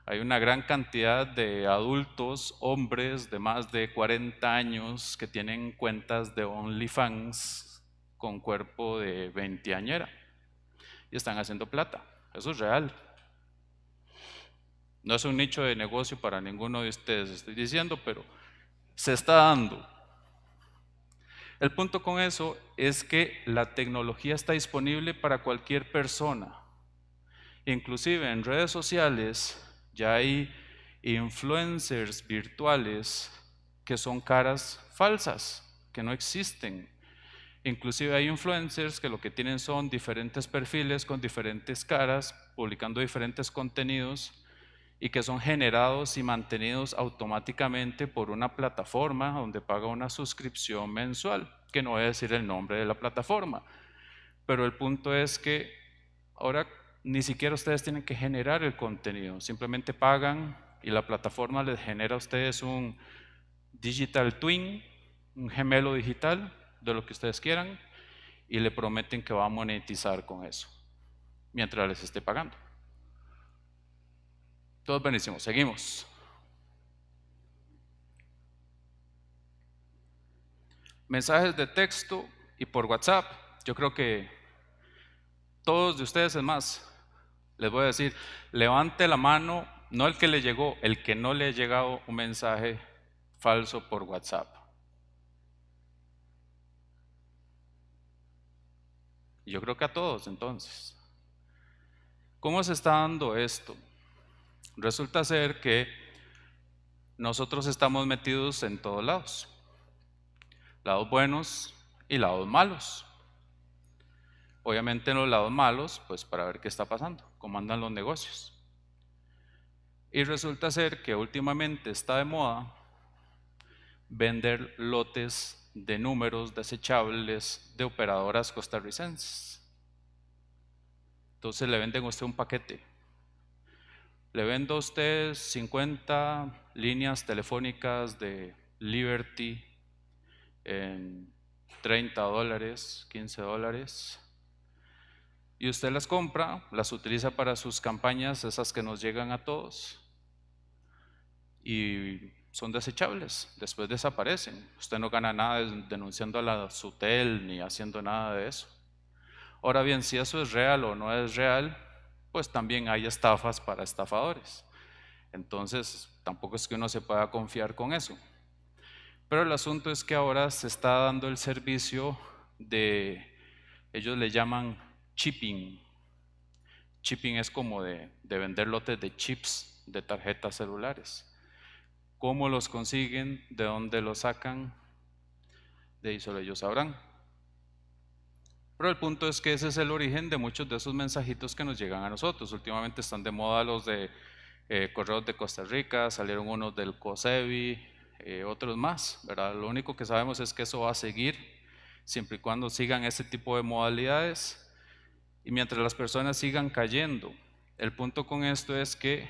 Hay una gran cantidad de adultos, hombres de más de 40 años que tienen cuentas de OnlyFans con cuerpo de veinteañera y están haciendo plata. Eso es real. No es un nicho de negocio para ninguno de ustedes, estoy diciendo, pero se está dando. El punto con eso es que la tecnología está disponible para cualquier persona. Inclusive en redes sociales ya hay influencers virtuales que son caras falsas, que no existen. Inclusive hay influencers que lo que tienen son diferentes perfiles con diferentes caras, publicando diferentes contenidos y que son generados y mantenidos automáticamente por una plataforma donde paga una suscripción mensual, que no voy a decir el nombre de la plataforma, pero el punto es que ahora ni siquiera ustedes tienen que generar el contenido, simplemente pagan y la plataforma les genera a ustedes un digital twin, un gemelo digital de lo que ustedes quieran y le prometen que va a monetizar con eso mientras les esté pagando. Todos buenísimos, seguimos. Mensajes de texto y por WhatsApp. Yo creo que todos de ustedes, es más, les voy a decir, levante la mano, no el que le llegó, el que no le ha llegado un mensaje falso por WhatsApp. Yo creo que a todos entonces. ¿Cómo se está dando esto? Resulta ser que nosotros estamos metidos en todos lados, lados buenos y lados malos. Obviamente en los lados malos, pues para ver qué está pasando, cómo andan los negocios. Y resulta ser que últimamente está de moda vender lotes de números desechables de operadoras costarricenses. Entonces le venden a usted un paquete le vendo a usted 50 líneas telefónicas de Liberty en $30, $15, y usted las compra, las utiliza para sus campañas, esas que nos llegan a todos, y son desechables, después desaparecen. Usted no gana nada denunciando a la SUTEL ni haciendo nada de eso. Ahora bien, si eso es real o no es real, pues también hay estafas para estafadores. Entonces, tampoco es que uno se pueda confiar con eso. Pero el asunto es que ahora se está dando el servicio de, ellos le llaman chipping. Chipping es como de vender lotes de chips de tarjetas celulares. ¿Cómo los consiguen? ¿De dónde los sacan? De ahí solo ellos sabrán. Pero el punto es que ese es el origen de muchos de esos mensajitos que nos llegan a nosotros. Últimamente están de moda los de Correos de Costa Rica, salieron unos del COSEBI, otros más, ¿verdad? Lo único que sabemos es que eso va a seguir siempre y cuando sigan ese tipo de modalidades y mientras las personas sigan cayendo. El punto con esto es que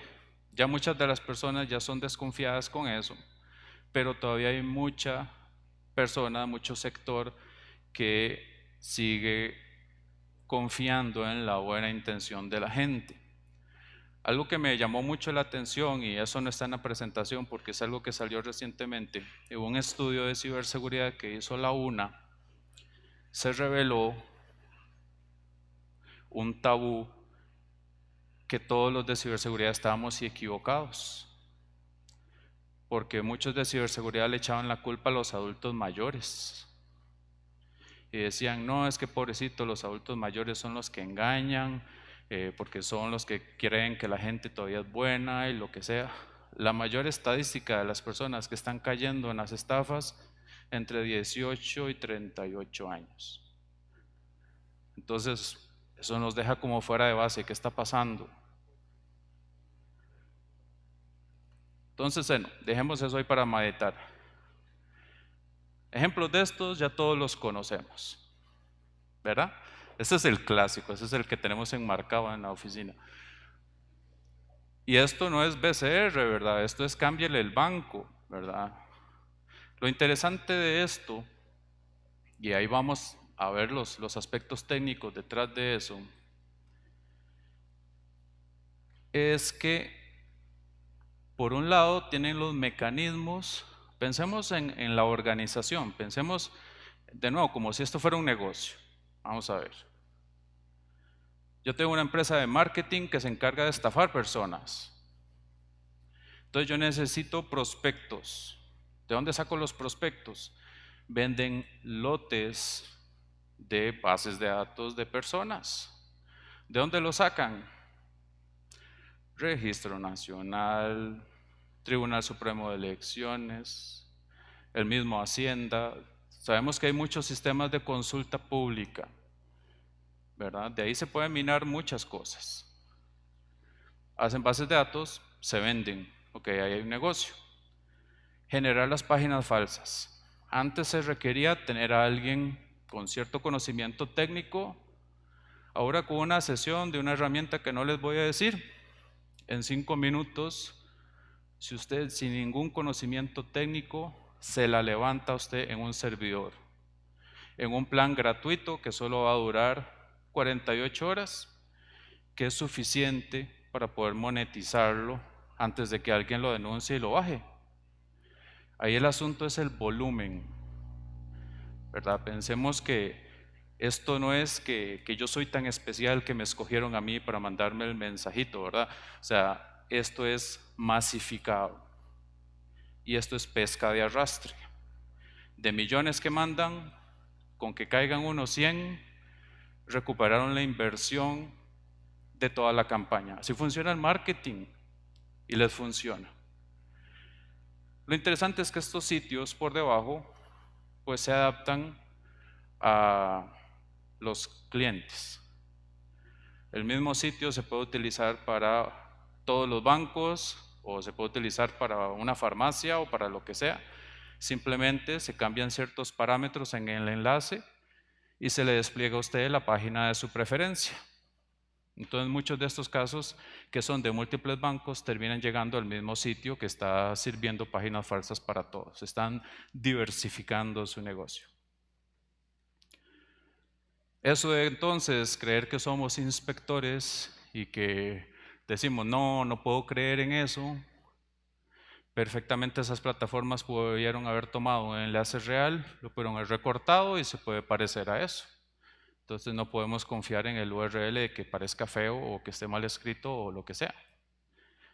ya muchas de las personas ya son desconfiadas con eso, pero todavía hay mucha persona, mucho sector que sigue confiando en la buena intención de la gente. Algo que me llamó mucho la atención, y eso no está en la presentación porque es algo que salió recientemente, hubo un estudio de ciberseguridad que hizo la UNA, se reveló un tabú que todos los de ciberseguridad estábamos equivocados, porque muchos de ciberseguridad le echaban la culpa a los adultos mayores y decían, no, es que pobrecito, los adultos mayores son los que engañan, porque son los que creen que la gente todavía es buena y lo que sea. La mayor estadística de las personas que están cayendo en las estafas entre 18 y 38 años. Entonces, eso nos deja como fuera de base. ¿Qué está pasando? Entonces, bueno, dejemos eso ahí para meditar. Ejemplos de estos ya todos los conocemos, ¿verdad? Este es el clásico, ese es el que tenemos enmarcado en la oficina. Y esto no es BCR, ¿verdad? Esto es cámbiale el banco, ¿verdad? Lo interesante de esto, y ahí vamos a ver los aspectos técnicos detrás de eso, es que por un lado tienen los mecanismos, pensemos en la organización, pensemos de nuevo como si esto fuera un negocio. Vamos a ver. Yo tengo una empresa de marketing que se encarga de estafar personas. Entonces yo necesito prospectos. ¿De dónde saco los prospectos? Venden lotes de bases de datos de personas. ¿De dónde lo sacan? Registro Nacional, Tribunal Supremo de Elecciones, el mismo Hacienda. Sabemos que hay muchos sistemas de consulta pública, ¿verdad? De ahí se pueden minar muchas cosas. Hacen bases de datos, se venden, ok, ahí hay un negocio. Generar las páginas falsas. Antes se requería tener a alguien con cierto conocimiento técnico, ahora con una sesión de una herramienta que no les voy a decir, en 5 minutos, si usted sin ningún conocimiento técnico, se la levanta usted en un servidor, en un plan gratuito que solo va a durar 48 horas, que es suficiente para poder monetizarlo antes de que alguien lo denuncie y lo baje. Ahí el asunto es el volumen, ¿verdad? Pensemos que esto no es que yo soy tan especial que me escogieron a mí para mandarme el mensajito, ¿verdad? O sea, esto es masificado y esto es pesca de arrastre. De millones que mandan, con que caigan unos 100, recuperaron la inversión de toda la campaña. Así funciona el marketing y les funciona. Lo interesante es que estos sitios por debajo pues se adaptan a los clientes. El mismo sitio se puede utilizar para todos los bancos o se puede utilizar para una farmacia o para lo que sea. Simplemente se cambian ciertos parámetros en el enlace y se le despliega a usted la página de su preferencia. Entonces muchos de estos casos que son de múltiples bancos terminan llegando al mismo sitio que está sirviendo páginas falsas para todos. Están diversificando su negocio. Eso de entonces creer que somos inspectores y que decimos, no puedo creer en eso, perfectamente esas plataformas pudieron haber tomado un enlace real, lo pudieron haber recortado y se puede parecer a eso. Entonces no podemos confiar en el URL de que parezca feo o que esté mal escrito o lo que sea.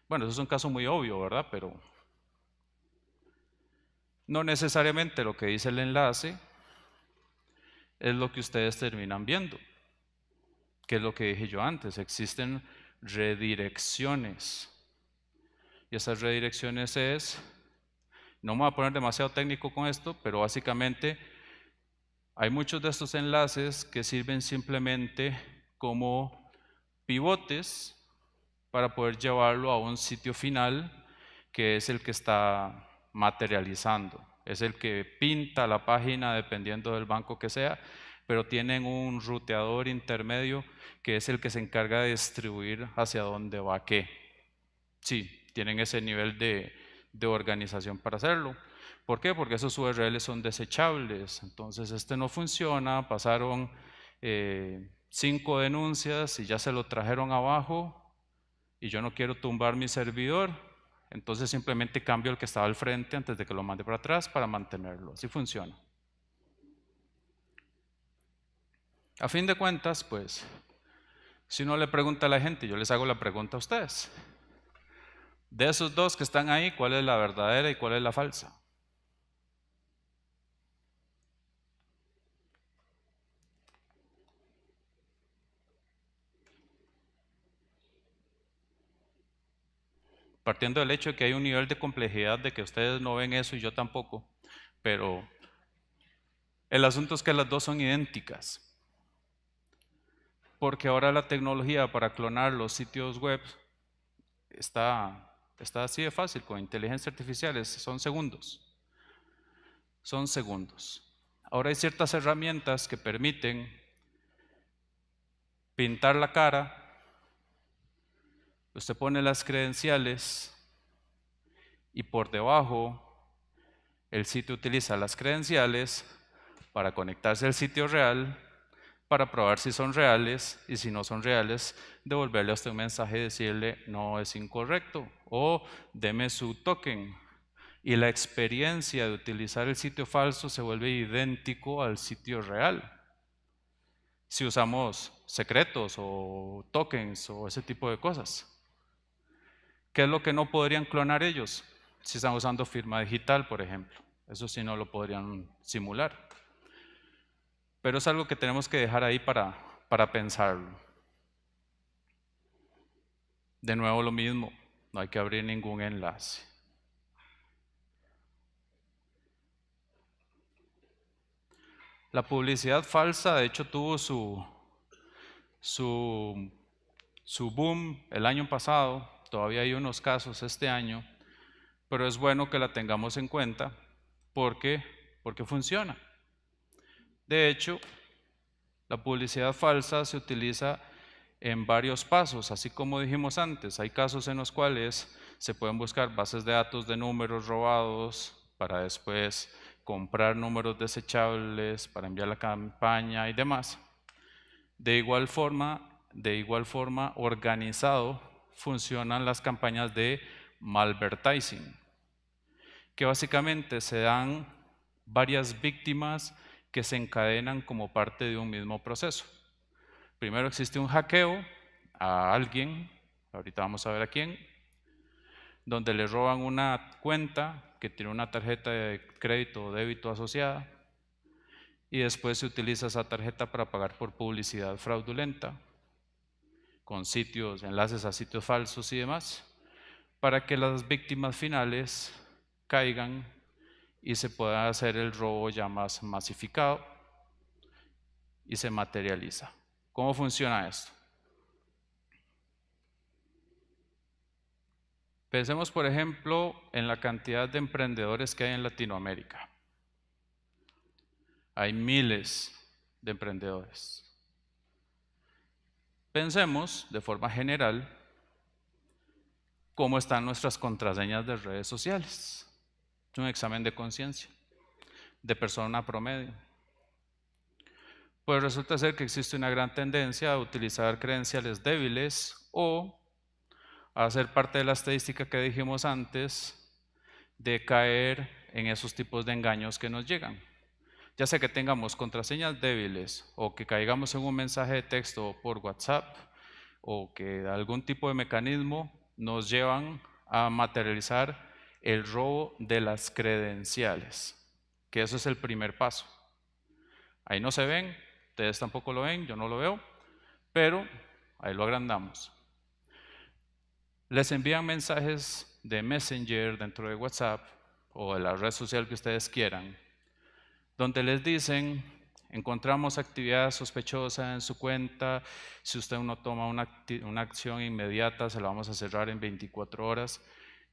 Bueno, eso es un caso muy obvio, ¿verdad? Pero no necesariamente lo que dice el enlace es lo que ustedes terminan viendo. Que es lo que dije yo antes, existen redirecciones. Y esas redirecciones no me voy a poner demasiado técnico con esto, pero básicamente hay muchos de estos enlaces que sirven simplemente como pivotes para poder llevarlo a un sitio final que es el que está materializando, es el que pinta la página dependiendo del banco que sea, pero tienen un ruteador intermedio que es el que se encarga de distribuir hacia dónde va qué. Sí, tienen ese nivel de organización para hacerlo. ¿Por qué? Porque esos URLs son desechables. Entonces este no funciona, pasaron 5 denuncias y ya se lo trajeron abajo y yo no quiero tumbar mi servidor, entonces simplemente cambio el que estaba al frente antes de que lo mande para atrás para mantenerlo. Así funciona. A fin de cuentas, pues, si uno le pregunta a la gente, yo les hago la pregunta a ustedes. De esos dos que están ahí, ¿cuál es la verdadera y cuál es la falsa? Partiendo del hecho de que hay un nivel de complejidad de que ustedes no ven eso y yo tampoco, pero el asunto es que las dos son idénticas. Porque ahora la tecnología para clonar los sitios web está así de fácil, con inteligencia artificial, son segundos. Son segundos. Ahora hay ciertas herramientas que permiten pintar la cara, usted pone las credenciales y por debajo el sitio utiliza las credenciales para conectarse al sitio real, para probar si son reales y si no son reales, devolverle a usted un mensaje y decirle no, es incorrecto o deme su token. Y la experiencia de utilizar el sitio falso se vuelve idéntico al sitio real. Si usamos secretos o tokens o ese tipo de cosas. ¿Qué es lo que no podrían clonar ellos? Si están usando firma digital, por ejemplo. Eso sí no lo podrían simular. Pero es algo que tenemos que dejar ahí para pensarlo. De nuevo lo mismo, no hay que abrir ningún enlace. La publicidad falsa, de hecho, tuvo su boom el año pasado, todavía hay unos casos este año, pero es bueno que la tengamos en cuenta porque funciona. De hecho, la publicidad falsa se utiliza en varios pasos, así como dijimos antes, hay casos en los cuales se pueden buscar bases de datos de números robados para después comprar números desechables para enviar la campaña y demás. De igual forma, organizado funcionan las campañas de malvertising, que básicamente se dan varias víctimas que se encadenan como parte de un mismo proceso. Primero existe un hackeo a alguien, ahorita vamos a ver a quién, donde le roban una cuenta que tiene una tarjeta de crédito o débito asociada y después se utiliza esa tarjeta para pagar por publicidad fraudulenta con enlaces a sitios falsos y demás, para que las víctimas finales caigan y se pueda hacer el robo ya más masificado y se materializa. ¿Cómo funciona esto? Pensemos, por ejemplo, en la cantidad de emprendedores que hay en Latinoamérica. Hay miles de emprendedores. Pensemos de forma general cómo están nuestras contraseñas de redes sociales. Es un examen de conciencia de persona promedio. Pues resulta ser que existe una gran tendencia a utilizar credenciales débiles o a hacer parte de la estadística que dijimos antes de caer en esos tipos de engaños que nos llegan. Ya sea que tengamos contraseñas débiles o que caigamos en un mensaje de texto por WhatsApp o que algún tipo de mecanismo nos llevan a materializar el robo de las credenciales, que eso es el primer paso. Ahí no se ven, ustedes tampoco lo ven, yo no lo veo, pero ahí lo agrandamos. Les envían mensajes de Messenger dentro de WhatsApp o de la red social que ustedes quieran, donde les dicen: encontramos actividad sospechosa en su cuenta, si usted no toma una acción inmediata, se la vamos a cerrar en 24 horas.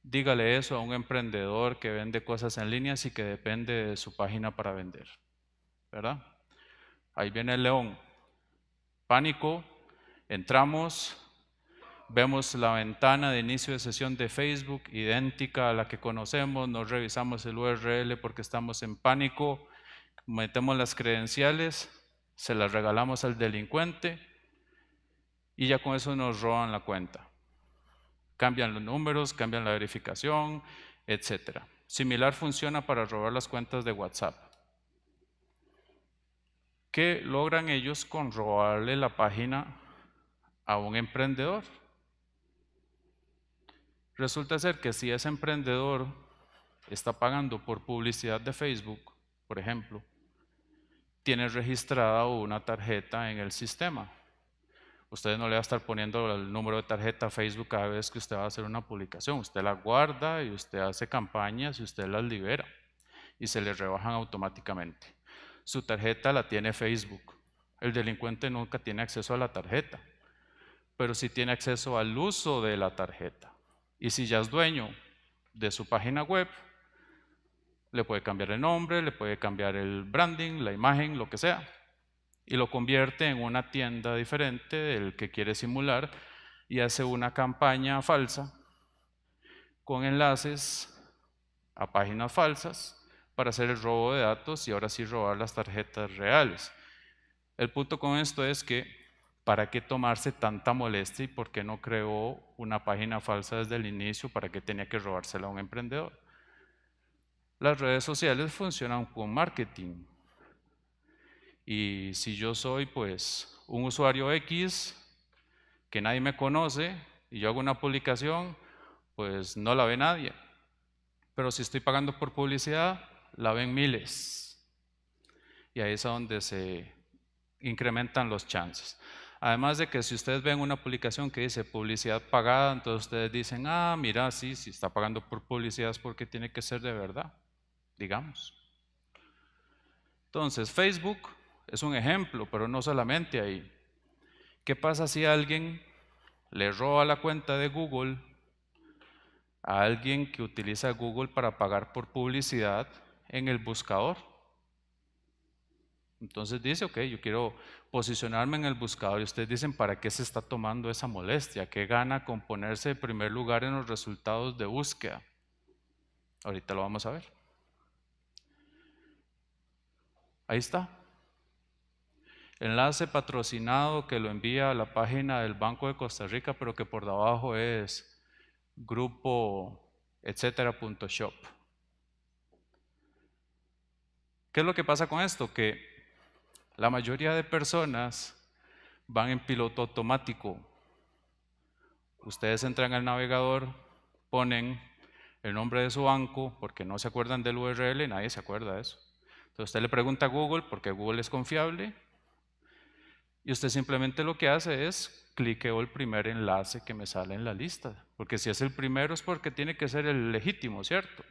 Dígale eso a un emprendedor que vende cosas en línea y que depende de su página para vender, ¿verdad? Ahí viene el león. Pánico, entramos, vemos la ventana de inicio de sesión de Facebook, idéntica a la que conocemos, nos revisamos el URL porque estamos en pánico, metemos las credenciales, se las regalamos al delincuente y ya con eso nos roban la cuenta. Cambian los números, cambian la verificación, etc. Similar funciona para robar las cuentas de WhatsApp. ¿Qué logran ellos con robarle la página a un emprendedor? Resulta ser que si ese emprendedor está pagando por publicidad de Facebook, por ejemplo, tiene registrada una tarjeta en el sistema. Usted no le va a estar poniendo el número de tarjeta a Facebook cada vez que usted va a hacer una publicación. Usted la guarda y usted hace campañas y usted las libera y se le rebajan automáticamente. Su tarjeta la tiene Facebook. El delincuente nunca tiene acceso a la tarjeta, pero sí tiene acceso al uso de la tarjeta. Y si ya es dueño de su página web, le puede cambiar el nombre, le puede cambiar el branding, la imagen, lo que sea, y lo convierte en una tienda diferente del que quiere simular y hace una campaña falsa con enlaces a páginas falsas para hacer el robo de datos y ahora sí robar las tarjetas reales. El punto con esto es que ¿para qué tomarse tanta molestia y por qué no creó una página falsa desde el inicio? ¿Para qué tenía que robársela a un emprendedor? Las redes sociales funcionan con marketing. Y si yo soy pues un usuario X que nadie me conoce y yo hago una publicación, pues no la ve nadie. Pero si estoy pagando por publicidad, la ven miles. Y ahí es donde se incrementan los chances. Además de que si ustedes ven una publicación que dice publicidad pagada, entonces ustedes dicen: ah, mira, sí, si está pagando por publicidad es porque tiene que ser de verdad, digamos. Entonces, Facebook es un ejemplo, pero no solamente ahí. ¿Qué pasa si alguien le roba la cuenta de Google a alguien que utiliza Google para pagar por publicidad en el buscador? Entonces dice: ok, yo quiero posicionarme en el buscador, y ustedes dicen: ¿para qué se está tomando esa molestia? ¿Qué gana con ponerse en primer lugar en los resultados de búsqueda? Ahorita lo vamos a ver. Ahí está. Enlace patrocinado que lo envía a la página del Banco de Costa Rica, pero que por debajo es grupo etcétera.shop. ¿Qué es lo que pasa con esto? Que la mayoría de personas van en piloto automático. Ustedes entran al navegador, ponen el nombre de su banco, porque no se acuerdan del URL, nadie se acuerda de eso. Entonces usted le pregunta a Google, porque Google es confiable, y usted simplemente lo que hace es cliqueo el primer enlace que me sale en la lista, porque si es el primero es porque tiene que ser el legítimo, ¿cierto?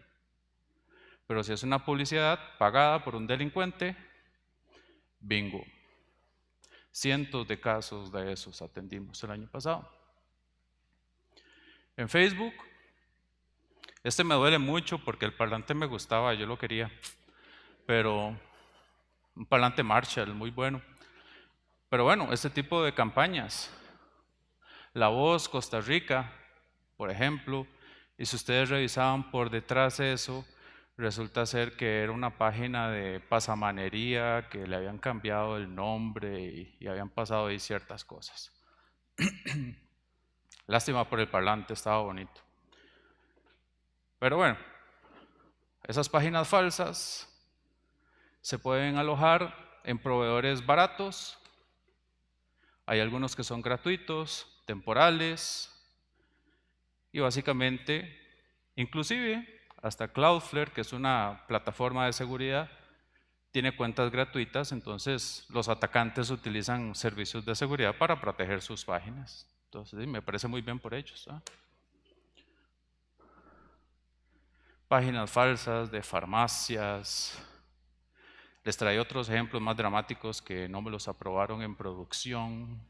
Pero si es una publicidad pagada por un delincuente, bingo. Cientos de casos de esos atendimos el año pasado. En Facebook, este me duele mucho porque el parlante me gustaba, yo lo quería, pero un parlante Marshall muy bueno. Pero bueno, este tipo de campañas La Voz Costa Rica, por ejemplo, y si ustedes revisaban por detrás eso, resulta ser que era una página de pasamanería, que le habían cambiado el nombre y habían pasado ahí ciertas cosas. Lástima por el parlante, estaba bonito. Pero bueno, esas páginas falsas se pueden alojar en proveedores baratos. Hay algunos que son gratuitos, temporales, y básicamente, inclusive, hasta Cloudflare, que es una plataforma de seguridad, tiene cuentas gratuitas, entonces los atacantes utilizan servicios de seguridad para proteger sus páginas. Entonces, sí, me parece muy bien por ellos, ¿eh? Páginas falsas de farmacias. Les trae otros ejemplos más dramáticos que no me los aprobaron en producción.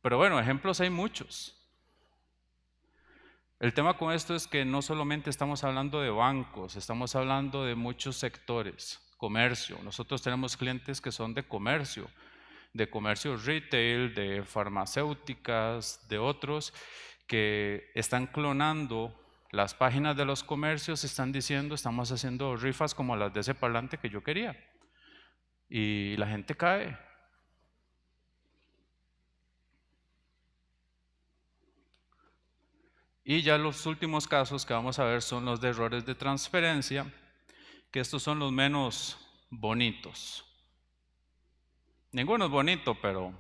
Pero bueno, ejemplos hay muchos. El tema con esto es que no solamente estamos hablando de bancos, estamos hablando de muchos sectores, comercio. Nosotros tenemos clientes que son de comercio retail, de farmacéuticas, de otros que están clonando las páginas de los comercios, están diciendo estamos haciendo rifas como las de ese parlante que yo quería. Y la gente cae. Y ya los últimos casos que vamos a ver son los de errores de transferencia, que estos son los menos bonitos. Ninguno es bonito, pero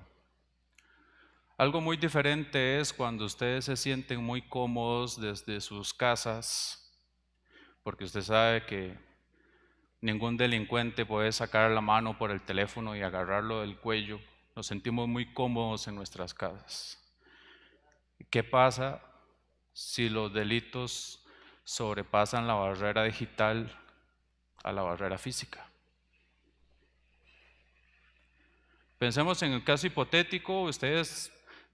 algo muy diferente es cuando ustedes se sienten muy cómodos desde sus casas, porque usted sabe que ningún delincuente puede sacar la mano por el teléfono y agarrarlo del cuello. Nos sentimos muy cómodos en nuestras casas. ¿Qué pasa si los delitos sobrepasan la barrera digital a la barrera física? Pensemos en el caso hipotético, ustedes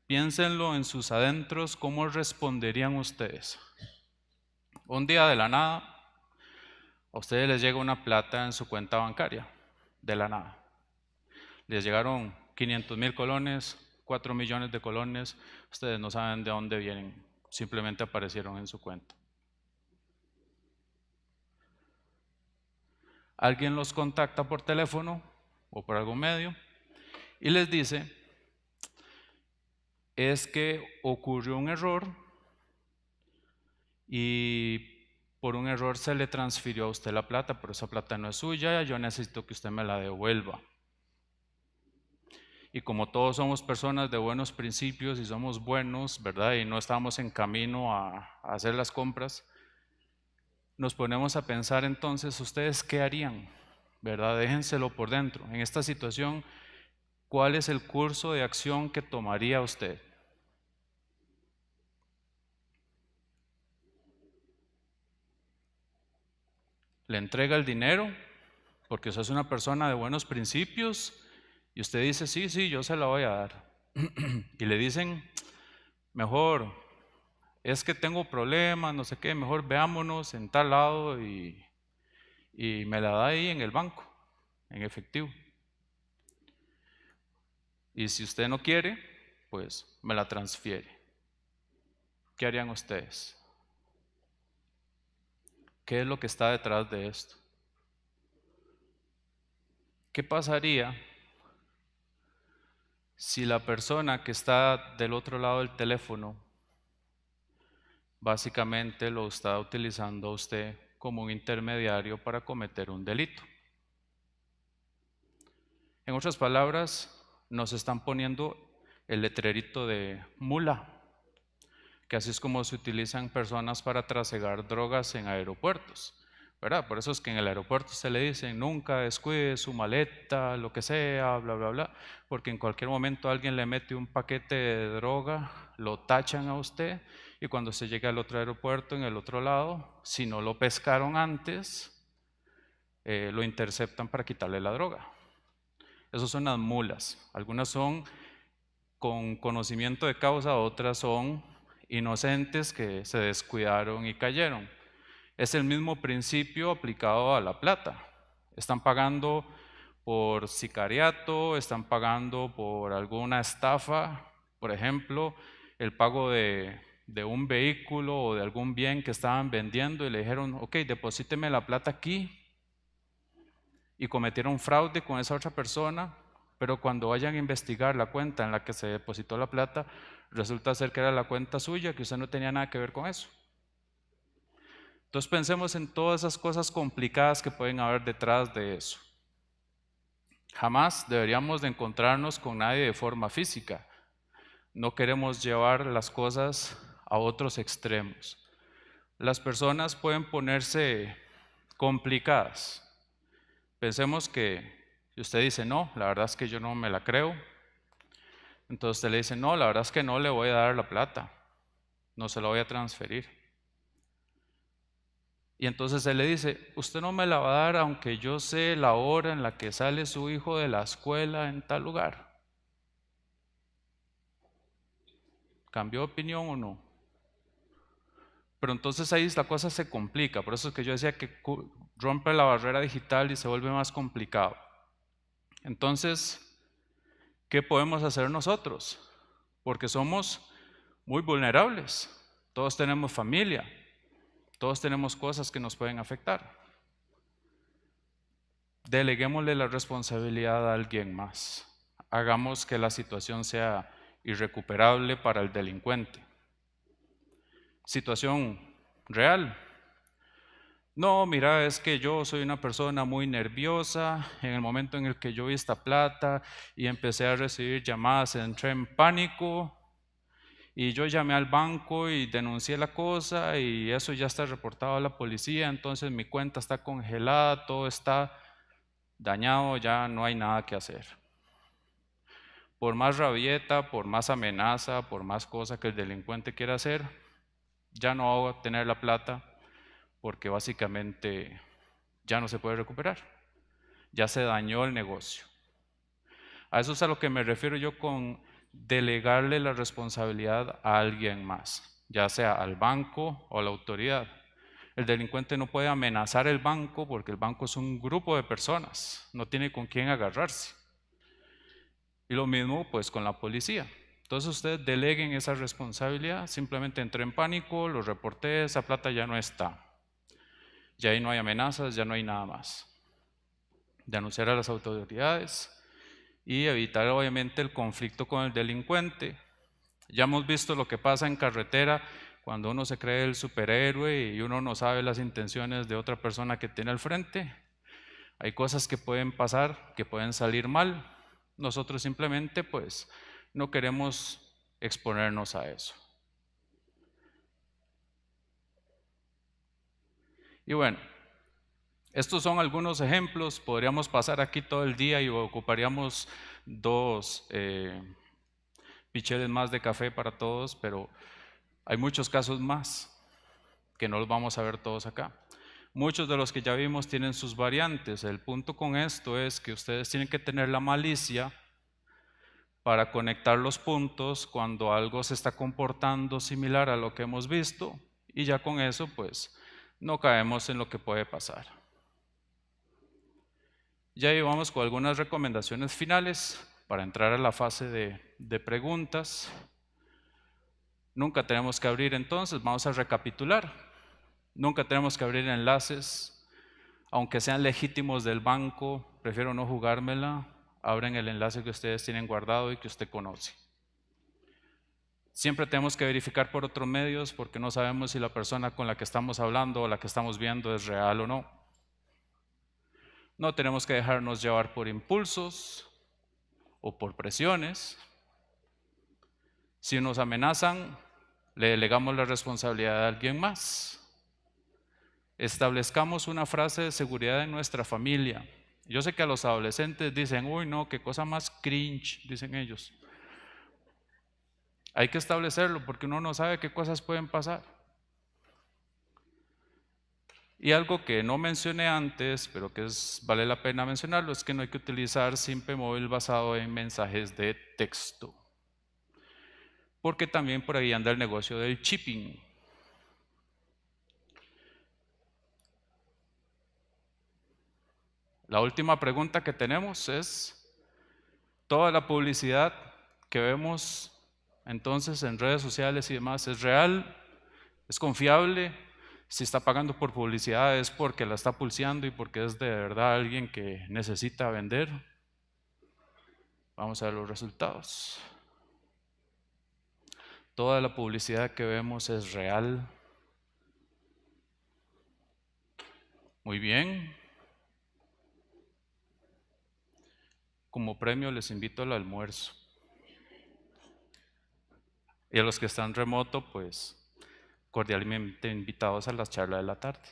piénsenlo en sus adentros, ¿cómo responderían ustedes? Un día de la nada, a ustedes les llega una plata en su cuenta bancaria, de la nada. Les llegaron 500,000 colones, 4 millones de colones, ustedes no saben de dónde vienen, simplemente aparecieron en su cuenta. Alguien los contacta por teléfono o por algún medio y les dice, es que ocurrió un error y por un error se le transfirió a usted la plata, pero esa plata no es suya, yo necesito que usted me la devuelva. Y como todos somos personas de buenos principios y somos buenos, ¿verdad? Y no estamos en camino a hacer las compras, nos ponemos a pensar entonces, ¿ustedes qué harían? ¿Verdad? Déjenselo por dentro. En esta situación, ¿cuál es el curso de acción que tomaría usted? ¿Le entrega el dinero? Porque usted es una persona de buenos principios y usted dice, sí, yo se la voy a dar. Y le dicen, mejor, es que tengo problemas, no sé qué, mejor veámonos en tal lado y me la da ahí en el banco, en efectivo. Y si usted no quiere, pues me la transfiere. ¿Qué harían ustedes? ¿Qué es lo que está detrás de esto? ¿Qué pasaría si la persona que está del otro lado del teléfono básicamente lo está utilizando a usted como un intermediario para cometer un delito? En otras palabras, nos están poniendo el letrerito de mula, que así es como se utilizan personas para trasegar drogas en aeropuertos, ¿verdad? Por eso es que en el aeropuerto se le dice nunca descuide su maleta, lo que sea, bla, bla, bla, porque en cualquier momento alguien le mete un paquete de droga, lo tachan a usted y cuando se llega al otro aeropuerto, en el otro lado, si no lo pescaron antes, lo interceptan para quitarle la droga. Esas son las mulas. Algunas son con conocimiento de causa, otras son inocentes que se descuidaron y cayeron. Es el mismo principio aplicado a la plata. Están pagando por sicariato, están pagando por alguna estafa, Por ejemplo, el pago de un vehículo o de algún bien que estaban vendiendo y le dijeron, ok, deposíteme la plata aquí, y cometieron fraude con esa otra persona, pero cuando vayan a investigar la cuenta en la que se depositó la plata, resulta ser que era la cuenta suya, que usted no tenía nada que ver con eso. Entonces pensemos en todas esas cosas complicadas que pueden haber detrás de eso. Jamás deberíamos de encontrarnos con nadie de forma física. No queremos llevar las cosas a otros extremos. Las personas pueden ponerse complicadas. Pensemos que si usted dice, no, la verdad es que yo no me la creo, entonces usted le dice, no, la verdad es que no le voy a dar la plata, no se la voy a transferir. Y entonces él le dice, usted no me la va a dar aunque yo sé la hora en la que sale su hijo de la escuela en tal lugar. ¿Cambió de opinión o no? Pero entonces ahí la cosa se complica, por eso es que yo decía que rompe la barrera digital y se vuelve más complicado. Entonces, ¿qué podemos hacer nosotros? Porque somos muy vulnerables, todos tenemos familia, todos tenemos cosas que nos pueden afectar. Deleguémosle la responsabilidad a alguien más. Hagamos que la situación sea irrecuperable para el delincuente. Situación real. No, mira, es que yo soy una persona muy nerviosa. En el momento en el que yo vi esta plata y empecé a recibir llamadas, entré en pánico. Y yo llamé al banco y denuncié la cosa y eso ya está reportado a la policía, entonces mi cuenta está congelada, todo está dañado, ya no hay nada que hacer. Por más rabieta, por más amenaza, por más cosa que el delincuente quiera hacer, ya no va a tener la plata porque básicamente ya no se puede recuperar. Ya se dañó el negocio. A eso es a lo que me refiero yo con delegarle la responsabilidad a alguien más, ya sea al banco o a la autoridad. El delincuente no puede amenazar el banco porque el banco es un grupo de personas, no tiene con quién agarrarse. Y lo mismo pues con la policía. Entonces ustedes deleguen esa responsabilidad, simplemente entré en pánico, lo reporté, esa plata ya no está. Ya ahí no hay amenazas, ya no hay nada más. Denunciar a las autoridades y evitar obviamente el conflicto con el delincuente. Ya hemos visto lo que pasa en carretera cuando uno se cree el superhéroe y uno no sabe las intenciones de otra persona que tiene al frente. Hay cosas que pueden pasar, que pueden salir mal. Nosotros simplemente pues no queremos exponernos a eso. Y bueno, estos son algunos ejemplos, podríamos pasar aquí todo el día y ocuparíamos 2 picheles más de café para todos, pero hay muchos casos más que no los vamos a ver todos acá. Muchos de los que ya vimos tienen sus variantes. El punto con esto es que ustedes tienen que tener la malicia para conectar los puntos cuando algo se está comportando similar a lo que hemos visto y ya con eso pues no caemos en lo que puede pasar. Ya llevamos con algunas recomendaciones finales para entrar a la fase de preguntas. Nunca tenemos que abrir entonces, vamos a recapitular. Nunca tenemos que abrir enlaces, aunque sean legítimos del banco, prefiero no jugármela. Abren el enlace que ustedes tienen guardado y que usted conoce. Siempre tenemos que verificar por otros medios porque no sabemos si la persona con la que estamos hablando o la que estamos viendo es real o no. No tenemos que dejarnos llevar por impulsos o por presiones. Si nos amenazan, le delegamos la responsabilidad a alguien más. Establezcamos una frase de seguridad en nuestra familia. Yo sé que a los adolescentes dicen, uy no, qué cosa más cringe, dicen ellos. Hay que establecerlo porque uno no sabe qué cosas pueden pasar. Y algo que no mencioné antes, pero que vale la pena mencionarlo, es que no hay que utilizar Simpe Móvil basado en mensajes de texto. Porque también por ahí anda el negocio del chipping. La última pregunta que tenemos es, ¿toda la publicidad que vemos entonces en redes sociales y demás, ¿es real? ¿Es confiable? Si está pagando por publicidad es porque la está pulseando y porque es de verdad alguien que necesita vender. Vamos a ver los resultados. Toda la publicidad que vemos es real. Muy bien. Como premio les invito al almuerzo. Y a los que están remoto, pues cordialmente invitados a la charla de la tarde.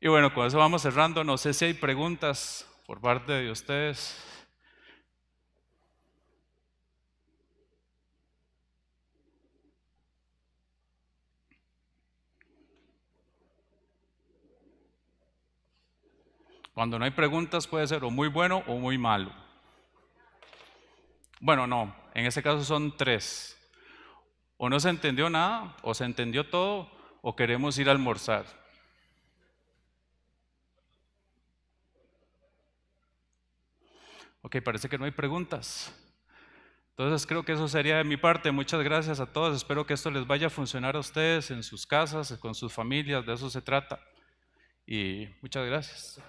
Y bueno, con eso vamos cerrando. No sé si hay preguntas por parte de ustedes. Cuando no hay preguntas puede ser o muy bueno o muy malo. Bueno, no, en este caso son 3. O no se entendió nada, o se entendió todo, o queremos ir a almorzar. Ok, parece que no hay preguntas. Entonces creo que eso sería de mi parte. Muchas gracias a todos. Espero que esto les vaya a funcionar a ustedes en sus casas, con sus familias. De eso se trata. Y muchas gracias.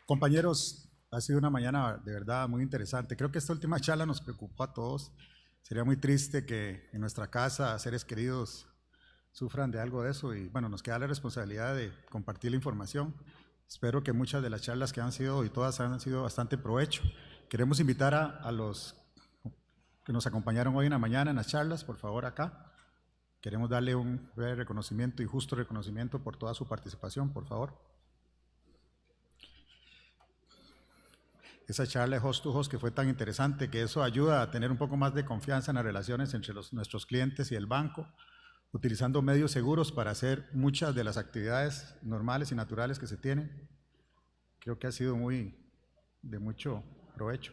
Compañeros, ha sido una mañana de verdad muy interesante. Creo que esta última charla nos preocupó a todos. Sería muy triste que en nuestra casa seres queridos sufran de algo de eso y bueno, nos queda la responsabilidad de compartir la información. Espero que muchas de las charlas que han sido y todas han sido bastante provecho. Queremos invitar a los que nos acompañaron hoy en la mañana en las charlas, por favor acá. Queremos darle un breve reconocimiento y justo reconocimiento por toda su participación, por favor. Esa charla de Host to Host que fue tan interesante, que eso ayuda a tener un poco más de confianza en las relaciones entre nuestros clientes y el banco, utilizando medios seguros para hacer muchas de las actividades normales y naturales que se tienen. Creo que ha sido de mucho provecho.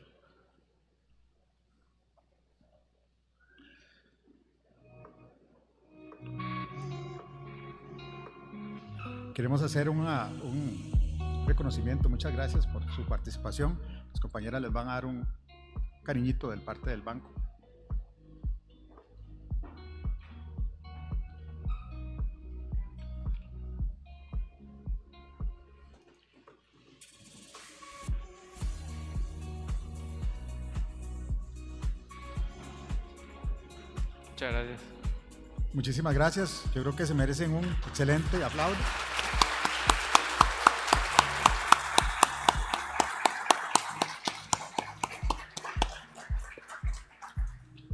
Queremos hacer un reconocimiento. Muchas gracias por su participación. Las compañeras les van a dar un cariñito de parte del banco. Muchas gracias. Muchísimas gracias. Yo creo que se merecen un excelente aplauso.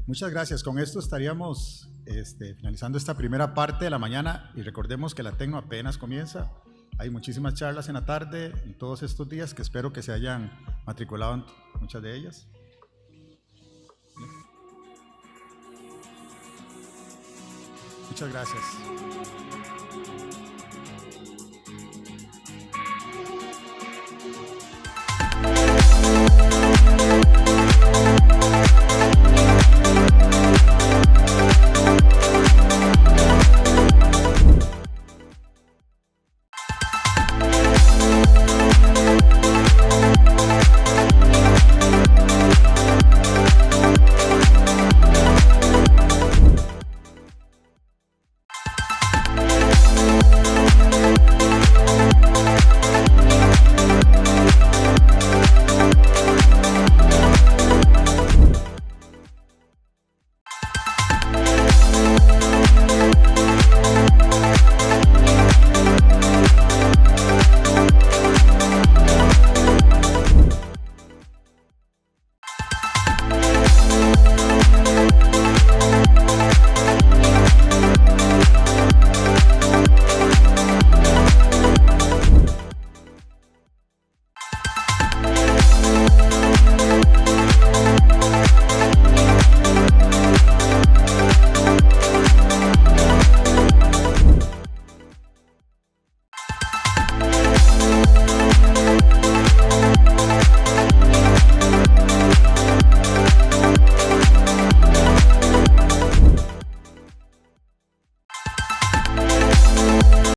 Muchas gracias. Con esto estaríamos finalizando esta primera parte de la mañana y recordemos que la Tecno apenas comienza. Hay muchísimas charlas en la tarde en todos estos días que espero que se hayan matriculado en muchas de ellas. Muchas gracias.